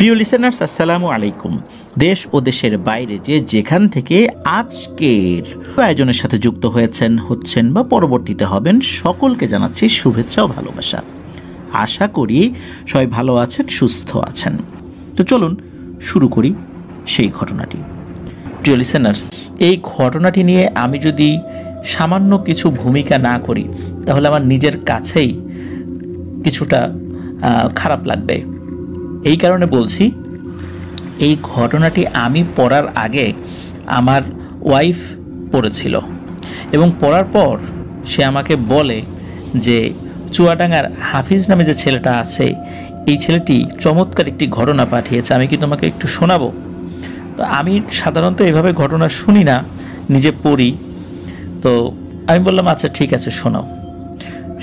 প্রিয় লিসেনার্স, আসসালামু আলাইকুম। দেশ ও দেশের বাইরে যে যেখান থেকে আজকের আয়োজনের সাথে যুক্ত হচ্ছেন বা পরবর্তীতে হবেন, সকলকে জানাচ্ছি শুভেচ্ছা ও ভালোবাসা। আশা করি সবাই ভালো আছেন, সুস্থ আছেন। তো চলুন শুরু করি সেই ঘটনাটি। প্রিয় লিসেনার্স, এই ঘটনাটি নিয়ে আমি যদি সামান্য কিছু ভূমিকা না করি তাহলে আমার নিজের কাছেই কিছুটা খারাপ লাগবে। এই কারণে বলছি, এই ঘটনাটি আমি পড়ার আগে আমার ওয়াইফ পড়েছিল এবং পড়ার পর সে আমাকে বলে যে চুয়াডাঙ্গার হাফিজ নামে যে ছেলেটা আছে, এই ছেলেটি চমৎকার একটি ঘটনা পাঠিয়েছে, আমি কি তোমাকে একটু শোনাবো? তো আমি সাধারণত এভাবে ঘটনা শুনি না, নিজে পড়ি। তো আমি বললাম আচ্ছা ঠিক আছে, শোনাও।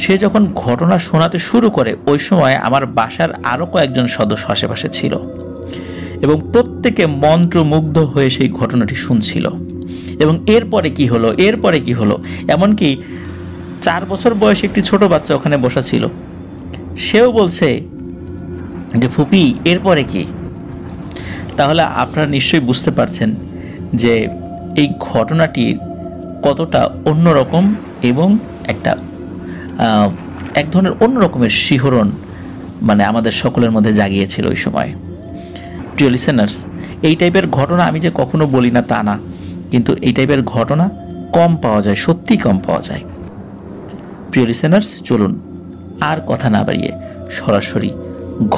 সে যখন ঘটনা শোনাতে শুরু করে ওই সময় আমার বাসার আরও কয়েকজন সদস্য আশেপাশে ছিল এবং প্রত্যেকে মন্ত্রমুগ্ধ হয়ে সেই ঘটনাটি শুনছিল। এবং এরপরে কি হলো, এমনকি 4 বছর বয়সী একটি ছোট বাচ্চা ওখানে বসা ছিল, সেও বলছে যে ফুপি এরপরে কি? তাহলে আপনারা নিশ্চয়ই বুঝতে পারছেন যে এই ঘটনাটি কতটা অন্যরকম এবং এক ধরনের অন্যরকমের শিহরণ আমাদের সকলের মধ্যে জাগিয়েছিল ওই সময়। প্রিয় লিসেনার্স, এই টাইপের ঘটনা আমি যে কখনো বলি না তা না, কিন্তু এই টাইপের ঘটনা কম পাওয়া যায়, সত্যিই কম পাওয়া যায়। প্রিয় লিসেনার্স, চলুন আর কথা না বাড়িয়ে সরাসরি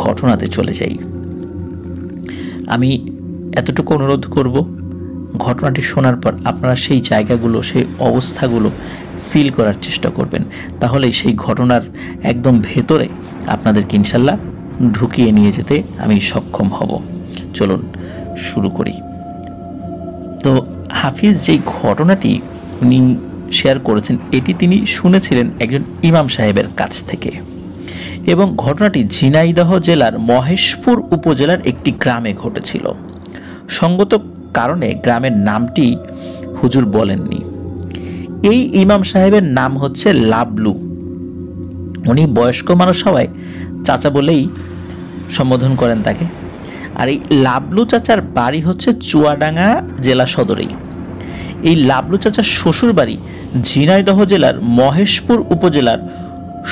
ঘটনাতে চলে যাই। আমি এতটুকু অনুরোধ করব, ঘটনাটি শোনার পর আপনারা সেই জায়গাগুলো, সেই অবস্থাগুলো ফিল করার চেষ্টা করবেন, তাহলেই সেই ঘটনার একদম ভেতরে আপনাদেরকে ইনশাল্লাহ ঢুকিয়ে নিয়ে যেতে আমি সক্ষম হব। চলুন শুরু করি। তো হাফিজ যেই ঘটনাটি উনি শেয়ার করেছেন, এটি তিনি শুনেছিলেন একজন ইমাম সাহেবের কাছ থেকে, এবং ঘটনাটি ঝিনাইদহ জেলার মহেশপুর উপজেলার একটি গ্রামে ঘটেছিল। সঙ্গত কারণে গ্রামের নামটি হুজুর বলেননি। এই ইমাম সাহেবের নাম হচ্ছে লাবলু। উনি বয়স্ক মানুষ হওয়ায় চাচা বলেই সম্বোধন করেন তাকে। আর এই লাবলু চাচার বাড়ি হচ্ছে চুয়াডাঙ্গা জেলা সদরেই। এই লাবলু চাচার শ্বশুর বাড়ি ঝিনাইদহ জেলার মহেশপুর উপজেলার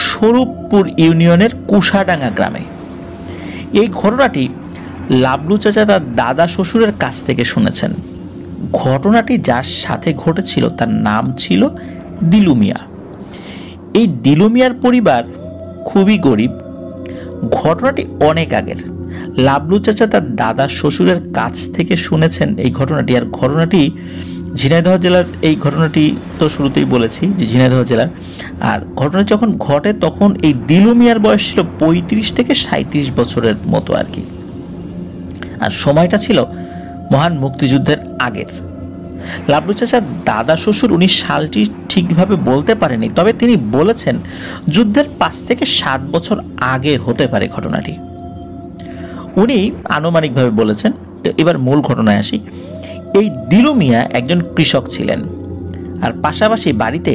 স্বরূপপুর ইউনিয়নের কুশাডাঙ্গা গ্রামে। এই ঘটনাটি লাবলু চাচা তার দাদা শ্বশুরের কাছ থেকে শুনেছেন। ঘটনাটি যার সাথে ঘটেছিল তার নাম ছিল দিলু মিয়া। এই দিলু মিয়ার পরিবার খুবই গরিব। ঘটনাটি অনেক আগের। লাবলু চাচা তার দাদা শ্বশুরের কাছ থেকে শুনেছেন এই ঘটনাটি। আর ঘটনাটি ঝিনাইদহ জেলার, এই ঘটনাটি তো শুরুতেই বলেছি যে ঝিনাইদহ জেলার। আর ঘটনা যখন ঘটে তখন এই দিলু মিয়ার বয়স ছিল 35 থেকে 37 বছরের মতো আর কি। আর সময়টা ছিল মহান মুক্তিযুদ্ধের আগের। লাবলু চাচার দাদা শ্বশুর উনি সালটি ঠিকভাবে বলতে পারেনি, তবে তিনি বলেছেন যুদ্ধের 5 থেকে 7 বছর আগে হতে পারে ঘটনাটি। উনি আনুমানিকভাবে বলেছেন। তো এবার মূল ঘটনায় আসি। এই দিলু মিয়া একজন কৃষক ছিলেন আর পাশাপাশি বাড়িতে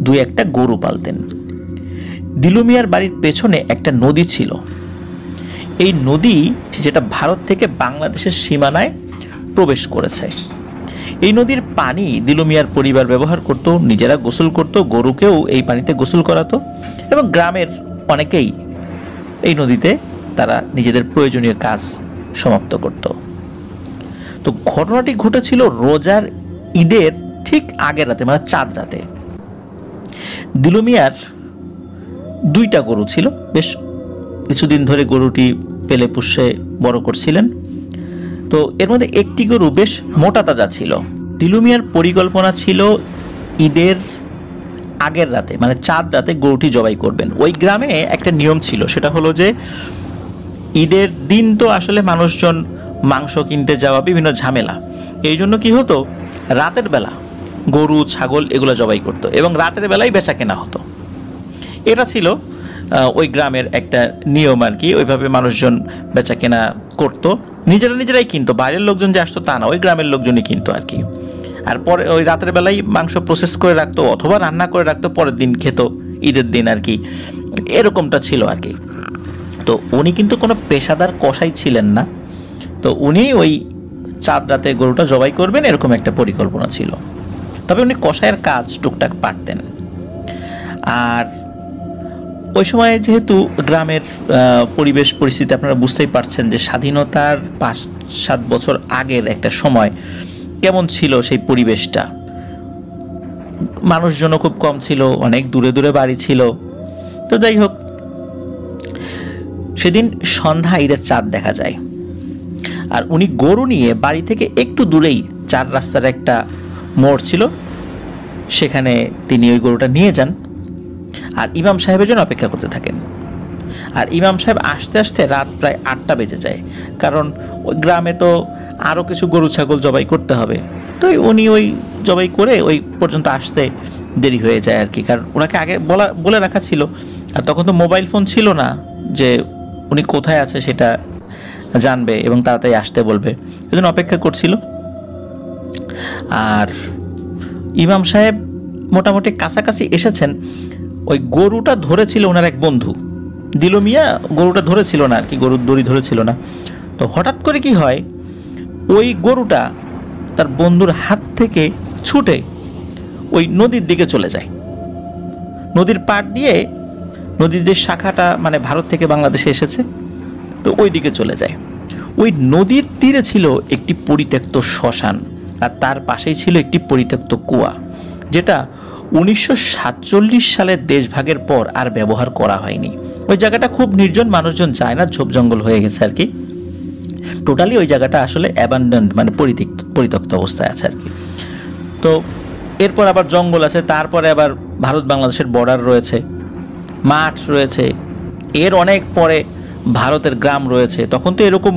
2-1টা গরু পালতেন। দিলু মিয়ার বাড়ির পেছনে একটা নদী ছিল। এই নদী যেটা ভারত থেকে বাংলাদেশের সীমানায় প্রবেশ করেছে। এই নদীর পানি দিলু মিয়ার পরিবার ব্যবহার করত, নিজেরা গোসল করত, গরুকেও এই পানিতে গোসল করাতো এবং গ্রামের অনেকেই এই নদীতে তারা নিজেদের প্রয়োজনীয় কাজ সমাপ্ত করত। তো ঘটনাটি ঘটেছিল রোজার ঈদের ঠিক আগের রাতে, চাঁদ রাতে। দিলু মিয়ার 2টা গরু ছিল। বেশ কিছুদিন ধরে গরুটি পেলে পুষে বড় করছিলেন। তো এর মধ্যে একটি গরু বেশ মোটা তাজা ছিল। দিলু মিয়ার পরিকল্পনা ছিল ঈদের আগের রাতে, চাঁদ রাতে গরুটি জবাই করবেন। ওই গ্রামে একটা নিয়ম ছিল, সেটা হলো যে ঈদের দিন তো আসলে মানুষজন মাংস কিনতে যাওয়া, বিভিন্ন ঝামেলা, এই জন্য কি হতো, রাতের বেলা গরু ছাগল এগুলো জবাই করতো এবং রাতের বেলায় বেচা কেনা হতো। এটা ছিল ওই গ্রামের একটা নিয়ম আর কি। ওইভাবে মানুষজন বেচা কেনা করতো, নিজেরাই কিনতো, বাইরের লোকজন যে আসতো তা না, ওই গ্রামের লোকজনই কিনতো আর কি। আর পরে ওই রাতের বেলায় মাংস প্রসেস করে রাখতো অথবা রান্না করে রাখতো, পরের দিন খেত ঈদের দিন আর কি। এরকমটা ছিল আর কি। তো উনি কিন্তু কোনো পেশাদার কসাই ছিলেন না, তো উনি ওই চাঁদ রাতে গরুটা জবাই করবেন এরকম একটা পরিকল্পনা ছিল। তবে উনি কসাইয়ের কাজ টুকটাক পারতেন। আর ওই সময় যেহেতু গ্রামের পরিবেশ পরিস্থিতি আপনারা বুঝতেই পারছেন যে স্বাধীনতার 5-7 বছর আগের একটা সময় কেমন ছিল সেই পরিবেশটা। মানুষজনও খুব কম ছিল, অনেক দূরে দূরে বাড়ি ছিল। তো যাই হোক, সেদিন সন্ধ্যা ঈদের চাঁদ দেখা যায়। আর উনি গরু নিয়ে বাড়ি থেকে একটু দূরেই 4 রাস্তার একটা মোড় ছিল, সেখানে তিনি ওই গরুটা নিয়ে যান আর ইমাম সাহেবের জন্য অপেক্ষা করতে থাকেন। আর ইমাম সাহেব আসতে আসতে রাত প্রায় 8টা বেজে যায়, কারণ ওই গ্রামে তো আরও কিছু গরু ছাগল জবাই করতে হবে। তো উনি ওই জবাই করে ওই পর্যন্ত আসতে দেরি হয়ে যায় আর কি, কারণ ওনাকে আগে বলে রাখা ছিল। আর তখন তো মোবাইল ফোন ছিল না যে উনি কোথায় আছে সেটা জানবে এবং তাড়াতাড়ি আসতে বলবে, এই জন্য অপেক্ষা করছিল। আর ইমাম সাহেব মোটামুটি কাছাকাছি এসেছেন। ওই গরুটা ধরেছিল ওনার এক বন্ধু, দিলু মিয়া গরুটা ধরেছিল না আর কি, গরুর দড়ি ধরেছিল না। তো হঠাৎ করে কি হয়, ওই গরুটা তার বন্ধুর হাত থেকে ছুটে ওই নদীর দিকে চলে যায়। নদীর পাড় দিয়ে, নদীর যে শাখাটা মানে ভারত থেকে বাংলাদেশে এসেছে, তো ওই দিকে চলে যায়। ওই নদীর তীরে ছিল একটি পরিত্যক্ত শ্মশান, আর তার পাশেই ছিল একটি পরিত্যক্ত কুয়া, যেটা 1947 সালের দেশভাগের পর আর ব্যবহার করা হয়নি। ওই জায়গাটা খুব নির্জন, মানুষজন যায় না, ঝোপ জঙ্গল হয়ে গেছে আর কি। টোটালি ওই জায়গাটা আসলে অ্যাবান্ডন্ড মানে পরিত্যক্ত অবস্থায় আছে আর কি। তো এরপর আবার জঙ্গল আছে, তারপরে আবার ভারত বাংলাদেশের বর্ডার রয়েছে, মাঠ রয়েছে, এর অনেক পরে ভারতের গ্রাম রয়েছে। তখন তো এরকম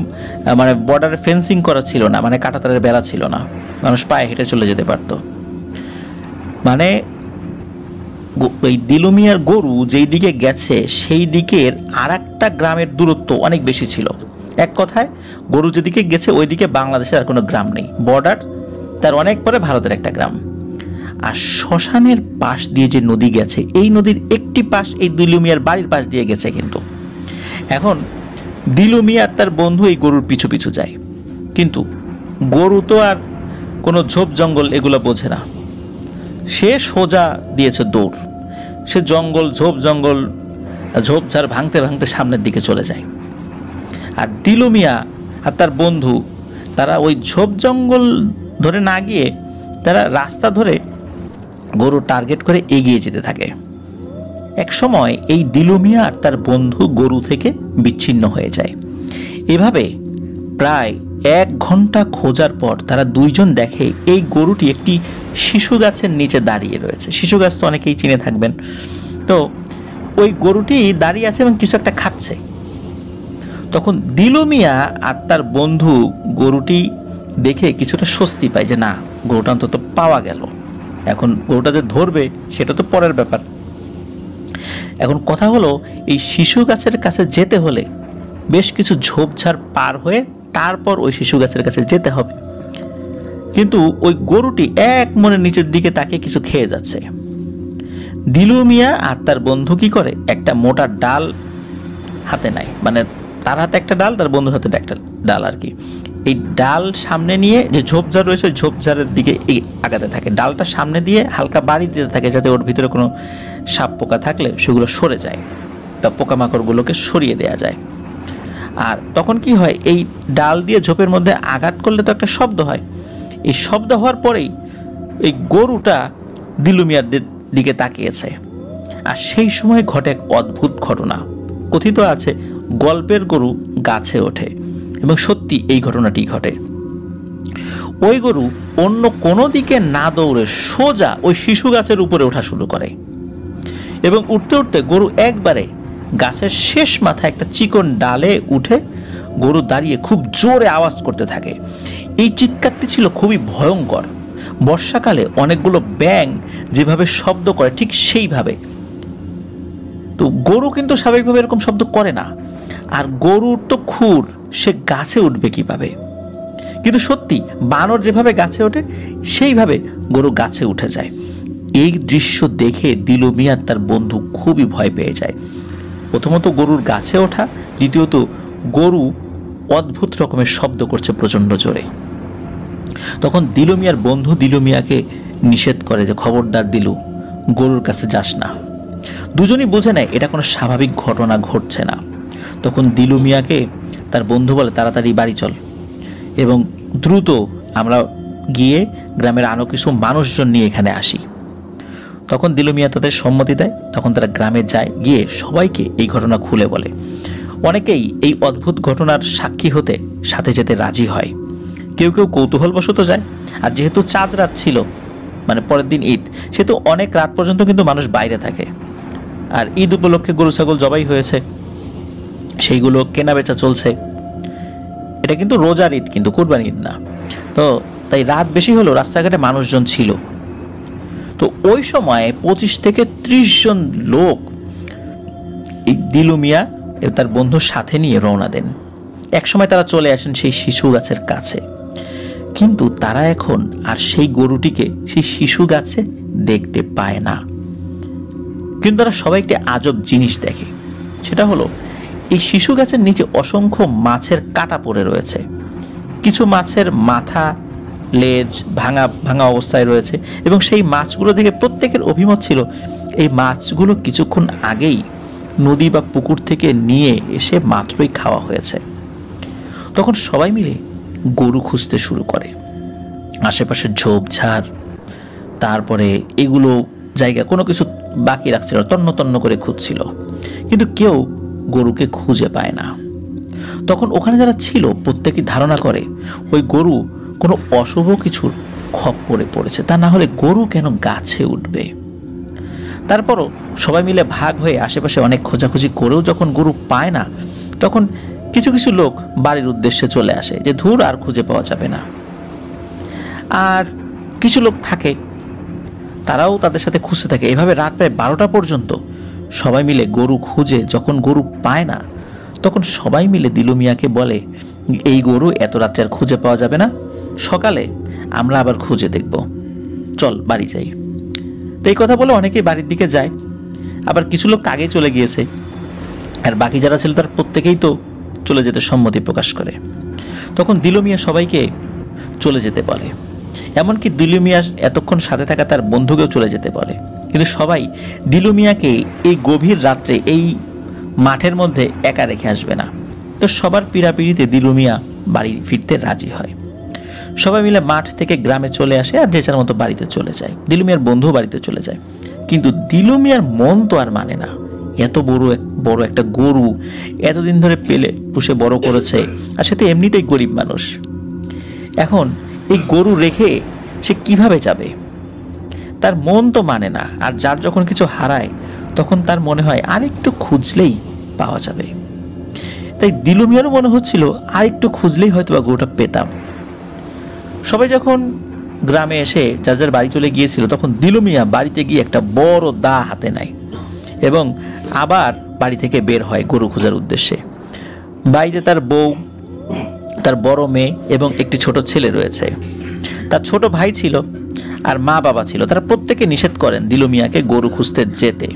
মানে বর্ডারে ফেন্সিং করা ছিল না, মানে কাঁটাতারের বেড়া ছিল না, মানুষ পায়ে হেঁটে চলে যেতে পারতো। মানে ওই দিলু মিয়ার গরু যেই দিকে গেছে সেই দিকের আর একটা গ্রামের দূরত্ব অনেক বেশি ছিল। এক কথায় গরু যেদিকে গেছে ওই দিকে বাংলাদেশের আর কোনো গ্রাম নেই, বর্ডার তার অনেক পরে ভারতের একটা গ্রাম। আর শ্মশানের পাশ দিয়ে যে নদী গেছে, এই নদীর একটি পাশ এই দিলু মিয়ার বাড়ির পাশ দিয়ে গেছে। কিন্তু এখন দিলু মিয়া তার বন্ধু এই গরুর পিছু পিছু যায়, কিন্তু গরু তো আর কোনো ঝোপ জঙ্গল এগুলো বোঝে না, সে সোজা দিয়েছে দৌড়। সে জঙ্গল ঝোপঝাড় ভাঙতে ভাঙতে সামনের দিকে চলে যায়। আর দিলু মিয়া আর তার বন্ধু তারা ওই ঝোপ জঙ্গল ধরে না গিয়ে তারা রাস্তা ধরে গরু টার্গেট করে এগিয়ে যেতে থাকে। এক সময় এই দিলু মিয়া আর তার বন্ধু গরু থেকে বিচ্ছিন্ন হয়ে যায়। এভাবে প্রায় 1 ঘন্টা খোঁজার পর তারা দুইজন দেখে এই গরুটি একটি শিশু গাছের নিচে দাঁড়িয়ে রয়েছে। শিশু গাছ তো অনেকেই চিনে থাকবেন। তো ওই গরুটি দাঁড়িয়ে আছে এবং কিছু একটা খাচ্ছে। তখন দিলু মিয়া আর তার বন্ধু গরুটি দেখে কিছুটা স্বস্তি পায় যে না, গরুটা অন্তত পাওয়া গেল। এখন গরুটা যে ধরবে সেটা তো পরের ব্যাপার। এখন কথা হলো, এই শিশু গাছের কাছে যেতে হলে বেশ কিছু ঝোপঝাড় পার হয়ে তারপর ওই শিশু গাছের কাছে যেতে হবে। কিন্তু ওই গরুটি এক মনে নিচের দিকে তাকিয়ে কিছু খেয়ে যাচ্ছে। দিলু মিয়া আর তার বন্ধু কি করে, একটা মোটা ডাল হাতে নেয়, মানে তার হাতে একটা ডাল, তার বন্ধুর হাতে একটা ডাল আর কি। এই ডাল সামনে নিয়ে যে ঝোপঝাড় রয়েছে ওই ঝোপঝাড়ের দিকে আগাতে থাকে, ডালটা সামনে দিয়ে হালকা বাড়ি দিতে থাকে যাতে ওর ভিতরে কোনো সাপ পোকা থাকলে সেগুলো সরে যায়, তা পোকামাকড়গুলোকে সরিয়ে দেওয়া যায়। আর তখন কি হয়, এই ডাল দিয়ে ঝোপের মধ্যে আঘাত করলে তো একটা শব্দ হয়। এই শব্দ হওয়ার পরেই এই গরুটা দিলু মিয়ার দিকে তাকিয়েছে। আর সেই সময় ঘটে এক অদ্ভুত ঘটনা। কথিত আছে গল্পের গরু গাছে ওঠে, এবং সত্যি এই ঘটনাটি ঘটে। ওই গরু অন্য কোনো দিকে না দৌড়ে সোজা ওই শিশু গাছের উপরে ওঠা শুরু করে, এবং উঠতে উঠতে গরু একবারে গাছের শেষ মাথায় একটা চিকন ডালে উঠে গরু দাঁড়িয়ে খুব জোরে আওয়াজ করতে থাকে। এই চিৎকারটি ছিল খুবই ভয়ঙ্কর। বর্ষাকালে অনেকগুলো ব্যাঙ যেভাবে শব্দ করে ঠিক সেইভাবে। তো গরু কিন্তু স্বাভাবিকভাবে এরকম শব্দ করে না, আর গরুর তো খুর, সে গাছে উঠবে কিভাবে? কিন্তু সত্যি বানর যেভাবে গাছে ওঠে সেইভাবে গরু গাছে উঠে যায়। এই দৃশ্য দেখে দিলু মিয়া তার বন্ধু খুবই ভয় পেয়ে যায়। প্রথমত গরুর গাছে ওঠা, দ্বিতীয়ত গরু অদ্ভুত রকমের শব্দ করছে প্রচণ্ড জোরে। তখন দিলু মিয়ার বন্ধু দিলু মিয়াকে নিষেধ করে যে খবরদার দিলু, গরুর কাছে যাস না। দুজনই বুঝে নেয় এটা কোনো স্বাভাবিক ঘটনা ঘটছে না। তখন দিলু মিয়াকে তার বন্ধু বলে তাড়াতাড়ি বাড়ি চল এবং দ্রুত আমরা গিয়ে গ্রামের আরও কিছু মানুষজন নিয়ে এখানে আসি। তখন দিলু মিয়া তাদের সম্মতি দেয়। তখন তারা গ্রামে যায়, গিয়ে সবাইকে এই ঘটনা খুলে বলে। অনেকেই এই অদ্ভুত ঘটনার সাক্ষী হতে সাথে যেতে রাজি হয়, কেউ কেউ কৌতূহলবশত যায়। আর যেহেতু চাঁদ রাত ছিল, মানে পরের দিন ঈদ, সেহেতু অনেক রাত পর্যন্ত কিন্তু মানুষ বাইরে থাকে। আর ঈদ উপলক্ষে গরু ছাগল জবাই হয়েছে, সেইগুলো কেনা বেচা চলছে। এটা কিন্তু রোজার ঈদ, কিন্তু কুরবানি ঈদ না। তো তাই রাত বেশি হলো, রাস্তাঘাটে মানুষজন ছিল। তো ওই সময় 25 থেকে 30 জন লোক এই দিলু মিয়া তার বন্ধুর সাথে নিয়ে রওনা দেন। একসময় তারা চলে আসেন সেই শিশু গাছের কাছে, কিন্তু তারা এখন আর সেই গরুটিকে সেই শিশু গাছে দেখতে পায় না। কিন্তু তারা সবাই একটি আজব জিনিস দেখে। সেটা হলো এই শিশু গাছের নিচে অসংখ্য মাছের কাটা পড়ে রয়েছে। কিছু মাছের মাথা, লেজ ভাঙা ভাঙা অবস্থায় রয়েছে এবং সেই মাছগুলো দেখে প্রত্যেকের অভিমত ছিল এই মাছগুলো কিছুক্ষণ আগেই নদী বা পুকুর থেকে নিয়ে এসে মাত্রই খাওয়া হয়েছে। তখন সবাই মিলে গরু খুঁজতে শুরু করে। আশেপাশে ঝোপঝাড়, তারপরে এগুলো জায়গা কোনো কিছু বাকি রাখছিল, তন্ন তন্ন করে খুঁজছিল, কিন্তু কেউ গরুকে খুঁজে পায় না। তখন ওখানে যারা ছিল প্রত্যেকেই ধারণা করে ওই গরু কোনো অশুভ কিছুর খপ্পরে পড়েছে, তা না হলে গরু কেন গাছে উঠবে। তারপরও সবাই মিলে ভাগ হয়ে আশেপাশে অনেক খোঁজাখুঁজি করেও যখন গরু পায় না, তখন কিছু কিছু লোক বাড়ির উদ্দেশ্যে চলে আসে যে ধুর আর খুঁজে পাওয়া যাবে না। আর কিছু লোক থাকে, তারাও তাদের সাথে খুঁজতে থাকে। এভাবে রাত প্রায় 12টা পর্যন্ত সবাই মিলে গরু খুঁজে যখন গরু পায় না, তখন সবাই মিলে দিলু মিয়াকে বলে এই গরু এত রাত্রে আর খুঁজে পাওয়া যাবে না, সকালে আমরা আবার খুঁজে দেখব, চল বাড়ি যাই। তো এই কথা বলে অনেকেই বাড়ির দিকে যায়। আবার কিছু লোক আগেই চলে গিয়েছে, আর বাকি যারা ছিল তার প্রত্যেকেই তো চলে যেতে সম্মতি প্রকাশ করে। তখন দিলু মিয়া সবাইকে চলে যেতে বলে, এমনকি দিলু মিয়া এতক্ষণ সাথে থাকা তার বন্ধুকেও চলে যেতে বলে। কিন্তু সবাই দিলু মিয়াকে এই গভীর রাত্রে এই মাঠের মধ্যে একা রেখে আসবে না। তো সবার পীড়াপিড়িতে দিলু মিয়া বাড়ি ফিরতে রাজি হয়। সবাই মিলে মাঠ থেকে গ্রামে চলে আসে আর যে যার মতো বাড়িতে চলে যায়। দিলু মিয়ার বন্ধু বাড়িতে চলে যায়, কিন্তু দিলু মিয়ার মন তো আর মানে না। এত বড় একটা গরু এতদিন ধরে পেলে পুষে বড় করেছে, আর সে তো এমনিতেই গরিব মানুষ। এখন এই গরু রেখে সে কিভাবে যাবে? তার মন তো মানে না। আর যার যখন কিছু হারায় তখন তার মনে হয় আর একটু খুঁজলেই পাওয়া যাবে। তাই দিলু মিয়ারও মনে হচ্ছিল আর একটু খুঁজলেই হয়তো বা গরুটা পেতাম। সবাই যখন গ্রামে এসে যার যার বাড়ি চলে গিয়েছিল, তখন দিলু মিয়া বাড়িতে গিয়ে একটা বড় দা হাতে নেয় এবং আবার বাড়ি থেকে বের হয় গরু খোঁজার উদ্দেশ্যে। বাড়িতে তার বউ, তার বড় মেয়ে এবং একটি ছোট ছেলে রয়েছে। তার ছোট ভাই ছিল আর মা বাবা ছিল। তারা প্রত্যেকে নিষেধ করেন দিলু মিয়াকে গরু খুঁজতে যেতে,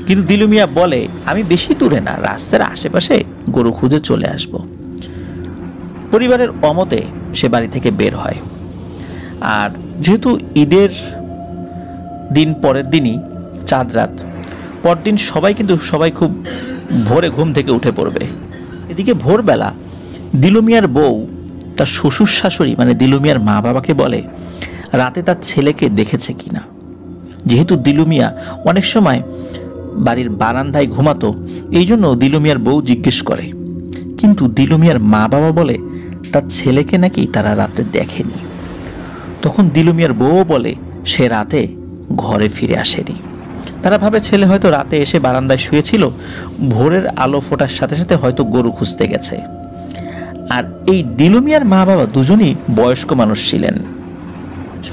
কিন্তু দিলু মিয়া বলে আমি বেশি দূরে না, রাস্তার আশেপাশে গরু খুঁজে চলে আসব। পরিবারের অমতে সে বাড়ি থেকে বের হয়। আর যেহেতু ঈদের দিন পরের দিনই চাঁদ রাত, পরদিন সবাই খুব ভোরে ঘুম থেকে উঠে পড়বে। এদিকে ভোরবেলা দিলু মিয়ার বউ তার শ্বশুর শাশুড়ি মানে দিলু মিয়ার মা বাবাকে বলে রাতে তার ছেলেকে দেখেছে কিনা। যেহেতু দিলু মিয়া অনেক সময় বাড়ির বারান্দায় ঘুমাতো, এই জন্য দিলু মিয়ার বউ জিজ্ঞেস করে, কিন্তু দিলু মিয়ার মা বাবা বলে তার ছেলেকে নাকি তারা রাতে দেখেনি। তখন দিলু মিয়ার বউ বলে সে রাতে ঘরে ফিরে আসেনি। তারা ভাবে ছেলে হয়তো রাতে এসে বারান্দায় শুয়েছিল, ভোরের আলো ফোটার সাথে সাথে হয়তো গরু খুঁজতে গেছে। আর এই দিলু মিয়ার মা বাবা দুজনই বয়স্ক মানুষ ছিলেন।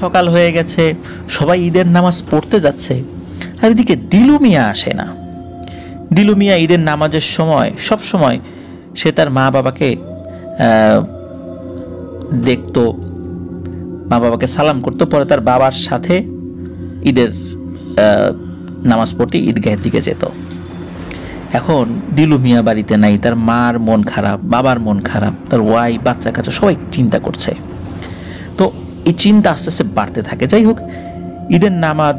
সকাল হয়ে গেছে, সবাই ঈদের নামাজ পড়তে যাচ্ছে, আর এদিকে দিলু মিয়া আসে না। দিলু মিয়া ঈদের নামাজের সময় সব সময় সে তার মা বাবাকে দেখতো, মা বাবাকে সালাম করতো, পরে তার বাবার সাথে ঈদের নামাজ পড়তে ঈদগাহের দিকে যেত। এখন দিলু মিয়া বাড়িতে নাই, তার মার মন খারাপ, বাবার মন খারাপ, তার ওয়াই, বাচ্চা কাচ্চা সবাই চিন্তা করছে। তো এই চিন্তা আস্তে আস্তে বাড়তে থাকে। যাই হোক, ঈদের নামাজ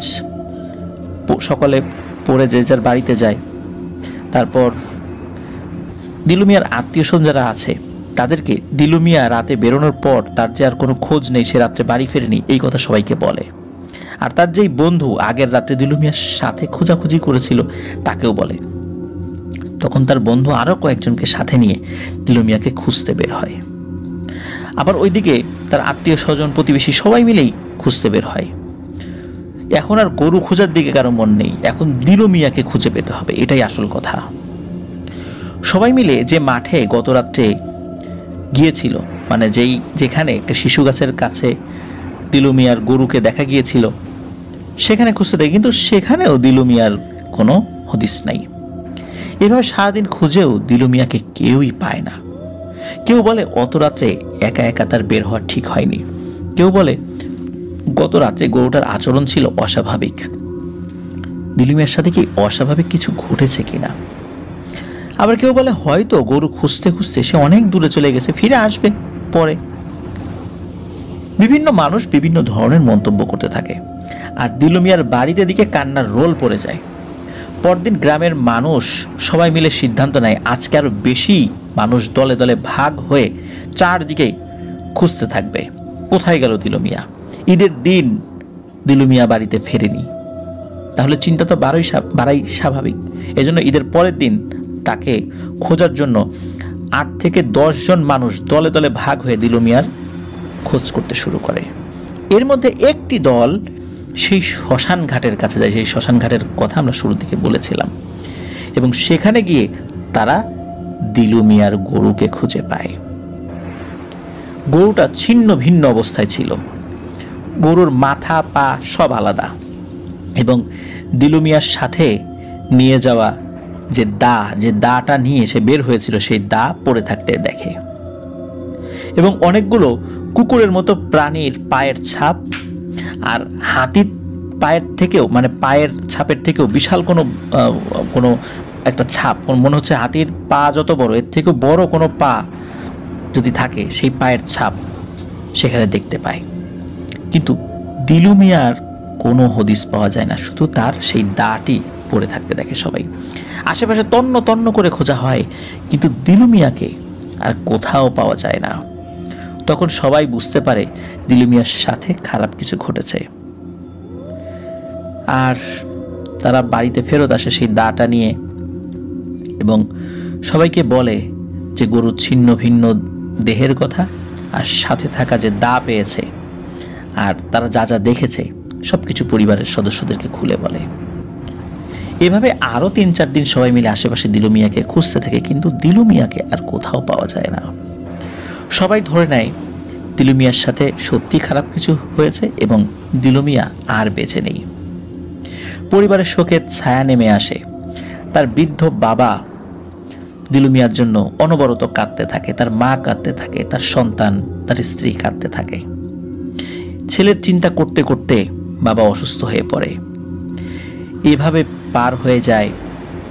সকলে পড়ে যে যার বাড়িতে যায়। তারপর দিলু মিয়ার আত্মীয় স্বজন যারা আছে তাদেরকে দিলু মিয়া রাতে বেরোনোর পর তার যে আর কোনো খোঁজ নেই, সে রাত্রে বাড়ি ফেরেনি, এই কথা সবাইকে বলে। আর তার যেই বন্ধু আগের রাত্রে দিলু মিয়ার সাথে খোঁজাখুঁজি করেছিল তাকেও বলে। তখন তার বন্ধু আরও কয়েকজনকে সাথে নিয়ে দিলু মিয়াকে খুঁজতে বের হয়। আবার ওইদিকে তার আত্মীয় স্বজন, প্রতিবেশী সবাই মিলেই খুঁজতে বের হয়। এখন আর গরু খোঁজার দিকে কারো মন নেই, এখন দিলু মিয়াকে খুঁজে পেতে হবে, এটাই আসল কথা। সবাই মিলে যে মাঠে গত রাত্রে গিয়েছিল, মানে যেখানে একটা শিশু গাছের কাছে দিলু মিয়ার গরুকে দেখা গিয়েছিল, সেখানে খুঁজতে দেয়, কিন্তু সেখানেও দিলু মিয়ার কোনো হদিস নাই। এভাবে সারাদিন খুঁজেও দিলু মিয়াকে কেউই পায় না। কেউ বলে অত রাত্রে একা একা তার বের হওয়া ঠিক হয়নি, কেউ বলে গত রাত্রে গরুটার আচরণ ছিল অস্বাভাবিক, দিলু মিয়ার সাথে কি অস্বাভাবিক কিছু ঘটেছে কিনা। আবার কেউ বলে হয়তো গরু খুঁজতে খুঁজতে সে অনেক দূরে চলে গেছে, ফিরে আসবে পরে। বিভিন্ন মানুষ বিভিন্ন ধরনের মন্তব্য করতে থাকে। আর দিলু মিয়ার বাড়িতে দিকে কান্নার রোল পড়ে যায়। পরদিন গ্রামের মানুষ সবাই মিলে সিদ্ধান্ত নেয় আজকে আরো বেশি মানুষ দলে দলে ভাগ হয়ে চারদিকে খুঁজতে থাকবে, কোথায় গেল দিলু মিয়া। ঈদের দিন দিলু মিয়া বাড়িতে ফেরেনি, তাহলে চিন্তা তো বাড়াই স্বাভাবিক। এজন্য ঈদের পরের দিন তাকে খোঁজার জন্য 8 থেকে 10 জন মানুষ দলে দলে ভাগ হয়ে দিলু মিয়ার খোঁজ করতে শুরু করে। এর মধ্যে একটি দল সেই শ্মশান ঘাটের কাছে যায়, সেই শ্মশান ঘাটের কথা আমরা শুরুর দিকে বলেছিলাম, এবং সেখানে গিয়ে তারা দিলু মিয়ার গরুকে খুঁজে পায়। গরুটা ছিন্ন ভিন্ন অবস্থায় ছিল, গরুর মাথা পা সব আলাদা, এবং দিলু মিয়ার সাথে নিয়ে যাওয়া যে দাটা নিয়ে সে বের হয়েছিল সেই দা পড়ে থাকতে দেখে, এবং অনেকগুলো কুকুরের মতো প্রাণীর পায়ের ছাপ, আর হাতির পায়ের থেকেও, মানে পায়ের ছাপের থেকেও বিশাল কোনো একটা ছাপ, মনে হচ্ছে হাতির পা যত বড় এর থেকেও বড় কোনো পা যদি থাকে সেই পায়ের ছাপ সেখানে দেখতে পায়। কিন্তু দিলু মিয়ার কোনো হদিস পাওয়া যায় না, শুধু তার সেই দাটি পড়ে থাকতে দেখে সবাই। আশেপাশে তন্ন তন্ন করে খোঁজা হয়, কিন্তু দিলু মিয়াকে আর কোথাও পাওয়া যায় না। তখন সবাই বুঝতে পারে দিলু মিয়ার সাথে খারাপ কিছু ঘটেছে, আর তারা বাড়িতে ফেরত আসে সেই দাটা নিয়ে, এবং সবাইকে বলে যে গরুর ছিন্ন ভিন্ন দেহের কথা, আর সাথে থাকা যে দা পেয়েছে, আর তারা যা যা দেখেছে সবকিছু পরিবারের সদস্যদেরকে খুলে বলে। এভাবে আরো 3-4 দিন সবাই মিলে আশেপাশে দিলু মিয়াকে খুঁজতে থাকে, কিন্তু দিলু মিয়াকে আর কোথাও পাওয়া যায় না। সবাই ধরে নেয় দিলু মিয়ার সাথে সত্যি খারাপ কিছু হয়েছে, এবং দিলু মিয়া আর বেঁচে নেই। পরিবারের শোকের ছায়া নেমে আসে। তার বৃদ্ধ বাবা দিলু মিয়ার জন্য অনবরত কাঁদতে থাকে, তার মা কাঁদতে থাকে, তার সন্তান, তার স্ত্রী কাঁদতে থাকে। ছেলের চিন্তা করতে করতে বাবা অসুস্থ হয়ে পড়ে। এভাবে পার হয়ে যায়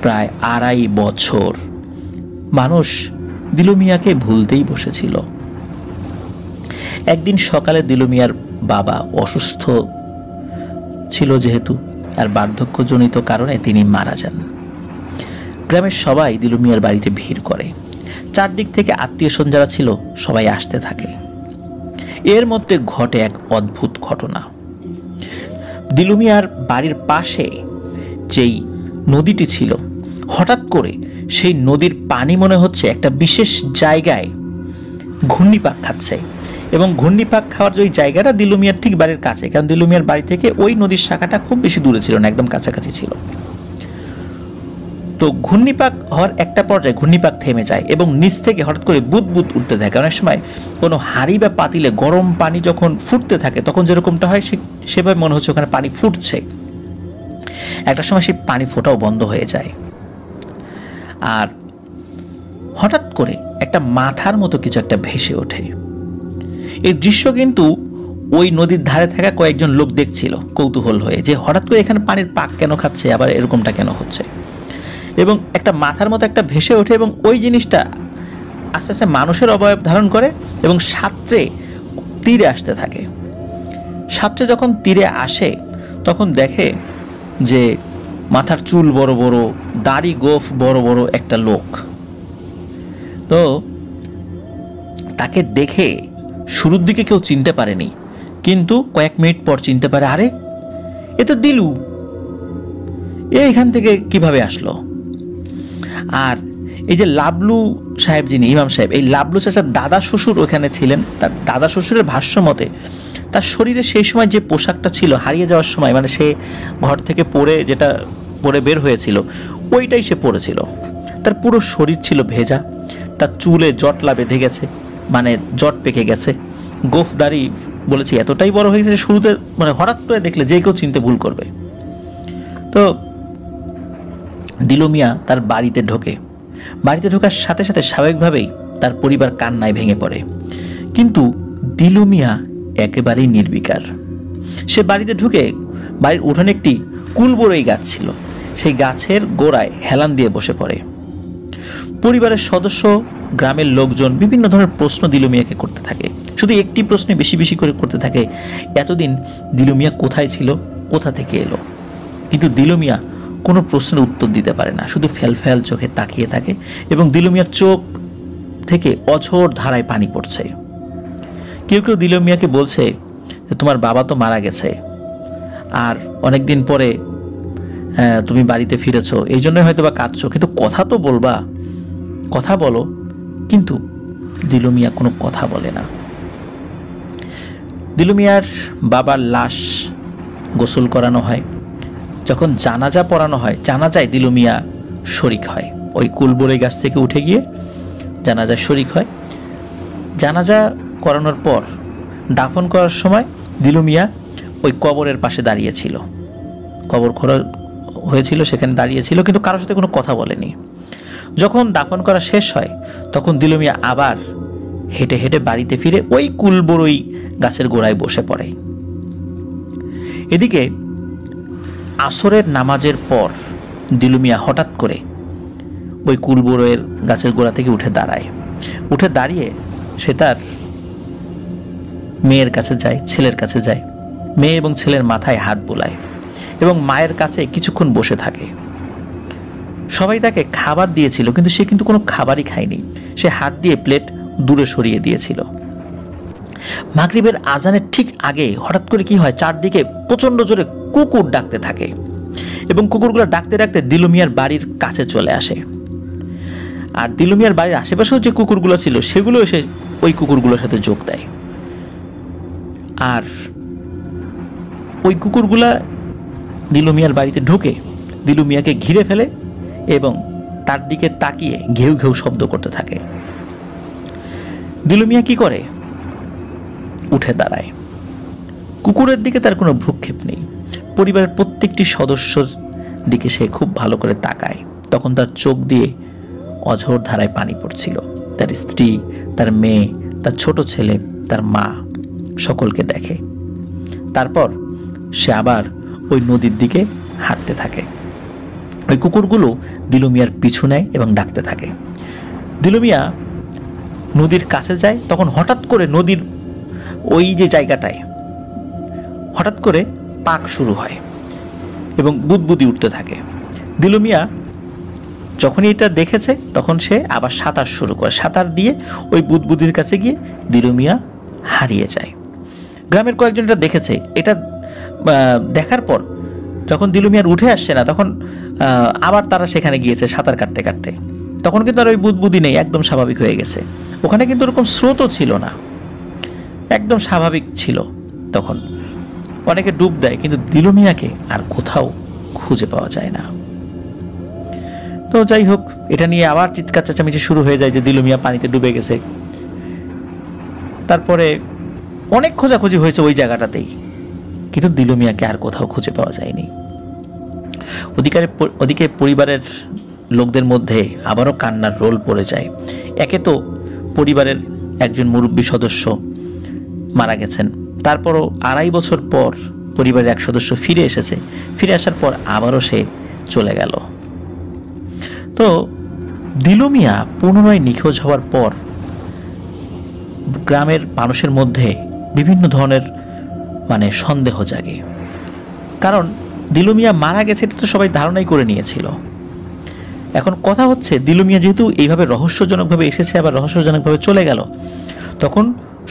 প্রায় 2.5 বছর। মানুষ দিলু মিয়াকে ভুলতেই বসেছিল। একদিন সকালে দিলু মিয়ার বাবা অসুস্থ ছিল যেহেতু, আর বার্ধক্যজনিত কারণে তিনি মারা যান। গ্রামের সবাই দিলু মিয়ার বাড়িতে ভিড় করে। চারদিক থেকে আত্মীয় স্বজন যারা ছিল সবাই আসতে থাকে। এর মধ্যে ঘটে এক অদ্ভুত ঘটনা। দিলু মিয়ার বাড়ির পাশে যেই নদীটি ছিল, হঠাৎ করে সেই নদীর পানি মনে হচ্ছে একটা বিশেষ জায়গায় ঘূর্ণিপাক খাচ্ছে, এবং ঘূর্ণিপাক খাওয়ার ওই জায়গাটা দিলু মিয়ার ঠিক বাড়ির কাছে, কারণ দিলু মিয়ার বাড়ি থেকে ওই নদীর শাখাটা খুব বেশি দূরে ছিল না, একদম কাছাকাছি ছিল। তো ঘূর্ণিপাক হওয়ার একটা পর্যায়ে ঘূর্ণিপাক থেমে যায়, এবং নিচ থেকে হঠাৎ করে বুদবুদ উঠতে থাকে। অনেক সময় কোনো হাঁড়ি বা পাতিলে গরম পানি যখন ফুটতে থাকে তখন যেরকমটা হয় সেভাবে মনে হচ্ছে ওখানে পানি ফুটছে। একটা সময় সেই পানি ফোটাও বন্ধ হয়ে যায়, আর হঠাৎ করে একটা মাথার মতো কিছু একটা ভেসে ওঠে। এই দৃশ্য কিন্তু ওই নদীর ধারে থাকা কয়েকজন লোক দেখছিল কৌতূহল হয়ে, যে হঠাৎ করে এখানে পানির পাক কেন খাচ্ছে, আবার এরকমটা কেন হচ্ছে। এবং একটা মাথার মতো একটা ভেসে ওঠে এবং ওই জিনিসটা আস্তে আস্তে মানুষের অবয়ব ধারণ করে এবং সাঁতরে তীরে আসতে থাকে। সাঁতরে যখন তীরে আসে তখন দেখে যে মাথার চুল বড় বড়, দাড়ি গোঁফ বড় বড় একটা লোক। তো তাকে দেখে শুরুর দিকে কেউ চিনতে পারেনি, কিন্তু কয়েক মিনিট পর চিনতে পারে, আরে এ তো দিলু, এখান থেকে কিভাবে আসলো। আর এই যে লাবলু সাহেব, যিনি ইমাম সাহেব, এই লাবলু চাচার দাদা শ্বশুর ওখানে ছিলেন। তার দাদা শ্বশুরের ভাষ্য মতে তার শরীরে সেই সময় যে পোশাকটা ছিল হারিয়ে যাওয়ার সময়, মানে সে ঘর থেকে যেটা পরে বের হয়েছিল ওইটাই সে পরেছিল। তার পুরো শরীর ছিল ভেজা, তার চুলে জটলা বেঁধে গেছে, মানে জট পেকে গেছে, গোফ দাড়ি বলেছি এতটাই বড় হয়ে গেছে শুরুতে, মানে হঠাৎ করে দেখলে যে কেউ চিনতে ভুল করবে। তো দিলু মিয়া তার বাড়িতে ঢোকে। বাড়িতে ঢোকার সাথে সাথে স্বাভাবিকভাবেই তার পরিবার কান্নায় ভেঙে পড়ে, কিন্তু দিলু মিয়া একেবারেই নির্বিকার। সে বাড়িতে ঢুকে বাড়ির উঠোনে একটি কুলবরই গাছ ছিল, সেই গাছের গোড়ায় হেলান দিয়ে বসে পড়ে। পরিবারের সদস্য, গ্রামের লোকজন বিভিন্ন ধরনের প্রশ্ন দিলু মিয়াকে করতে থাকে। শুধু একটি প্রশ্নে বেশি বেশি করে করতে থাকে, এতদিন দিলু মিয়া কোথায় ছিল, কোথা থেকে এলো। কিন্তু দিলু মিয়া কোনো প্রশ্নের উত্তর দিতে পারে না, শুধু ফ্যাল চোখে তাকিয়ে থাকে এবং দিলু মিয়ার চোখ থেকে অঝোর ধারায় পানি পড়ছে। কেউ কেউ দিলু মিয়াকে বলছে যে তোমার বাবা তো মারা গেছে, আর অনেকদিন পরে তুমি বাড়িতে ফিরেছো, এই জন্যই হয়তো বা কাঁদছো, কিন্তু কথা তো বলবা, কথা বলো। কিন্তু দিলু মিয়া কোনো কথা বলে না। দিলু মিয়ার বাবার লাশ গোসল করানো হয়, যখন জানাজা পড়ানো হয়, জানাজায় দিলু মিয়া শরিক হয়। ওই কুলবরই গাছ থেকে উঠে গিয়ে জানাজায় শরিক হয়। জানাজা করানোর পর দাফন করার সময় দিলু মিয়া ওই কবরের পাশে দাঁড়িয়েছিল, কবর খোঁড়া হয়েছিল সেখানে দাঁড়িয়েছিল, কিন্তু কারোর সাথে কোনো কথা বলেনি। যখন দাফন করা শেষ হয় তখন দিলু মিয়া আবার হেঁটে হেঁটে বাড়িতে ফিরে ওই কুলবরই গাছের গোড়ায় বসে পড়ে। এদিকে আসরের নামাজের পর দিলু মিয়া হঠাৎ করে ওই কুলবরইয়ের গাছের গোড়া থেকে উঠে দাঁড়ায়। উঠে দাঁড়িয়ে সে তার মেয়ের কাছে যায়, ছেলের কাছে যায়, মেয়ে এবং ছেলের মাথায় হাত বোলায় এবং মায়ের কাছে কিছুক্ষণ বসে থাকে। সবাই তাকে খাবার দিয়েছিল, কিন্তু সে কিন্তু কোনো খাবারই খায়নি। সে হাত দিয়ে প্লেট দূরে সরিয়ে দিয়েছিল। মাগরিবের আজানের ঠিক আগে হঠাৎ করে কি হয়, চারদিকে প্রচণ্ড জোরে কুকুর ডাকতে থাকে এবং কুকুরগুলো ডাকতে ডাকতে দিলু মিয়ার বাড়ির কাছে চলে আসে। আর দিলু মিয়ার বাড়ির আশেপাশেও যে কুকুরগুলো ছিল সেগুলো এসে ওই কুকুরগুলোর সাথে যোগ দেয়। আর ওই কুকুরগুলা দিলু মিয়ার বাড়িতে ঢুকে দিলু মিয়াকে ঘিরে ফেলে এবং তার দিকে তাকিয়ে ঘেউ ঘেউ শব্দ করতে থাকে। দিলু মিয়া কি করে, উঠে দাঁড়ায়। কুকুরের দিকে তার কোনো ভ্রুক্ষেপ নেই। পরিবারের প্রত্যেকটি সদস্যর দিকে সে খুব ভালো করে তাকায়। তখন তার চোখ দিয়ে অঝোর ধারায় পানি পড়ছিল। তার স্ত্রী, তার মেয়ে, তার ছোট ছেলে, তার মা সকলকে দেখে। তারপর সে আবার ওই নদীর দিকে হাঁটতে থাকে। ওই কুকুরগুলো দিলু মিয়ার পিছু নেয় এবং ডাকতে থাকে। দিলু মিয়া নদীর কাছে যায়, তখন হঠাৎ করে নদীর ওই যে জায়গাটায় হঠাৎ করে পাক শুরু হয় এবং বুদবুদি উঠতে থাকে। দিলু মিয়া যখনই এটা দেখেছে তখন সে আবার সাঁতার শুরু করে। সাঁতার দিয়ে ওই বুদবুদির কাছে গিয়ে দিলু মিয়া হারিয়ে যায়। গ্রামের কয়েকজন এটা দেখেছে। এটা দেখার পর যখন দিলু মিয়ার উঠে আসছে না, তখন আবার তারা সেখানে গিয়েছে সাঁতার কাটতে কাটতে। তখন কিন্তু আর ওই বুদবুদি নেই, একদম স্বাভাবিক হয়ে গেছে। ওখানে কিন্তু ওরকম স্রোতও ছিল না, একদম স্বাভাবিক ছিল। তখন অনেকে ডুব দেয়, কিন্তু দিলু মিয়াকে আর কোথাও খুঁজে পাওয়া যায় না। তো যাই হোক, এটা নিয়ে আবার চিৎকার চেঁচামেচি শুরু হয়ে যায় যে দিলু মিয়া পানিতে ডুবে গেছে। তারপরে অনেক খোঁজাখুঁজি হয়েছে ওই জায়গাটাতেই, কিন্তু দিলু মিয়াকে আর কোথাও খুঁজে পাওয়া যায়নি। ওদিকে পরিবারের লোকদের মধ্যে আবারও কান্নার রোল পড়ে যায়। একে তো পরিবারের একজন মুরব্বী সদস্য মারা গেছেন, তারপরও 2.5 বছর পর পরিবারের এক সদস্য ফিরে এসেছে। ফিরে আসার পর আবারও সে চলে গেল। তো দিলু মিয়া পুনরায় নিখোঁজ হওয়ার পর গ্রামের মানুষের মধ্যে বিভিন্ন ধরনের সন্দেহ জাগে। কারণ দিলু মিয়া মারা গেছে এটা তো সবাই ধারণাই করে নিয়েছিল। এখন কথা হচ্ছে, দিলু মিয়া যেহেতু এইভাবে রহস্যজনকভাবে এসেছে আবার রহস্যজনকভাবে চলে গেল, তখন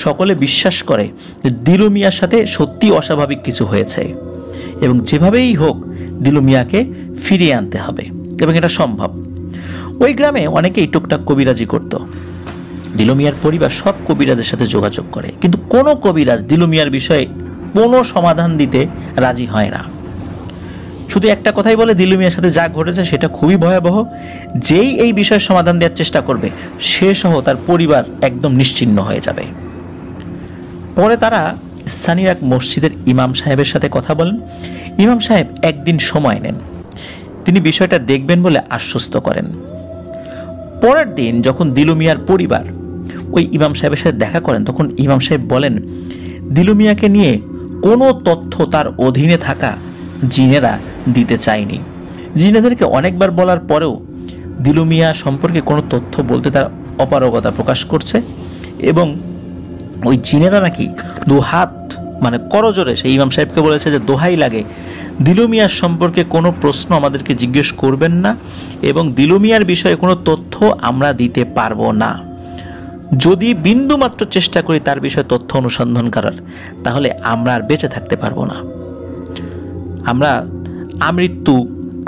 সকলে বিশ্বাস করে যে দিলু মিয়ার সাথে সত্যি অস্বাভাবিক কিছু হয়েছে এবং যেভাবেই হোক দিলু মিয়াকে ফিরিয়ে আনতে হবে এবং এটা সম্ভব। ওই গ্রামে অনেকেই টুকটাক কবিরাজি করত। দিলু মিয়ার পরিবার সব কবিরাজের সাথে যোগাযোগ করে, কিন্তু কোনো কবিরাজ দিলু মিয়ার বিষয়ে কোনো সমাধান দিতে রাজি হয় না। শুধু একটা কথাই বলে, দিলু মিয়ার সাথে যা ঘটেছে সেটা খুবই ভয়াবহ, যেই এই বিষয়ের সমাধান দেওয়ার চেষ্টা করবে সে সহ তার পরিবার একদম নিশ্চিহ্ন হয়ে যাবে। পরে তারা স্থানীয় এক মসজিদের ইমাম সাহেবের সাথে কথা বলেন। ইমাম সাহেব একদিন সময় নেন, তিনি বিষয়টা দেখবেন বলে আশ্বস্ত করেন। পরের দিন যখন দিলু মিয়ার পরিবার ওই ইমাম সাহেবের সাথে দেখা করেন, তখন ইমাম সাহেব বলেন দিলু মিয়াকে নিয়ে কোনো তথ্য তার অধীনে থাকা জিনেরা দিতে চায়নি। জিনেদেরকে অনেকবার বলার পরেও দিলু মিয়া সম্পর্কে কোনো তথ্য বলতে তার অপারগতা প্রকাশ করছে এবং ওই জিনেরা নাকি দুহাত করজোরে সেই ইমাম সাহেবকে বলেছে যে দোহাই লাগে, দিলু মিয়ার সম্পর্কে কোনো প্রশ্ন আমাদেরকে জিজ্ঞেস করবেন না এবং দিলু মিয়ার বিষয়ে কোনো তথ্য আমরা দিতে পারবো না। যদি বিন্দুমাত্র চেষ্টা করি তার বিষয়ে তথ্য অনুসন্ধান করার, তাহলে আমরা আর বেঁচে থাকতে পারবো না, আমরা আমৃত্যু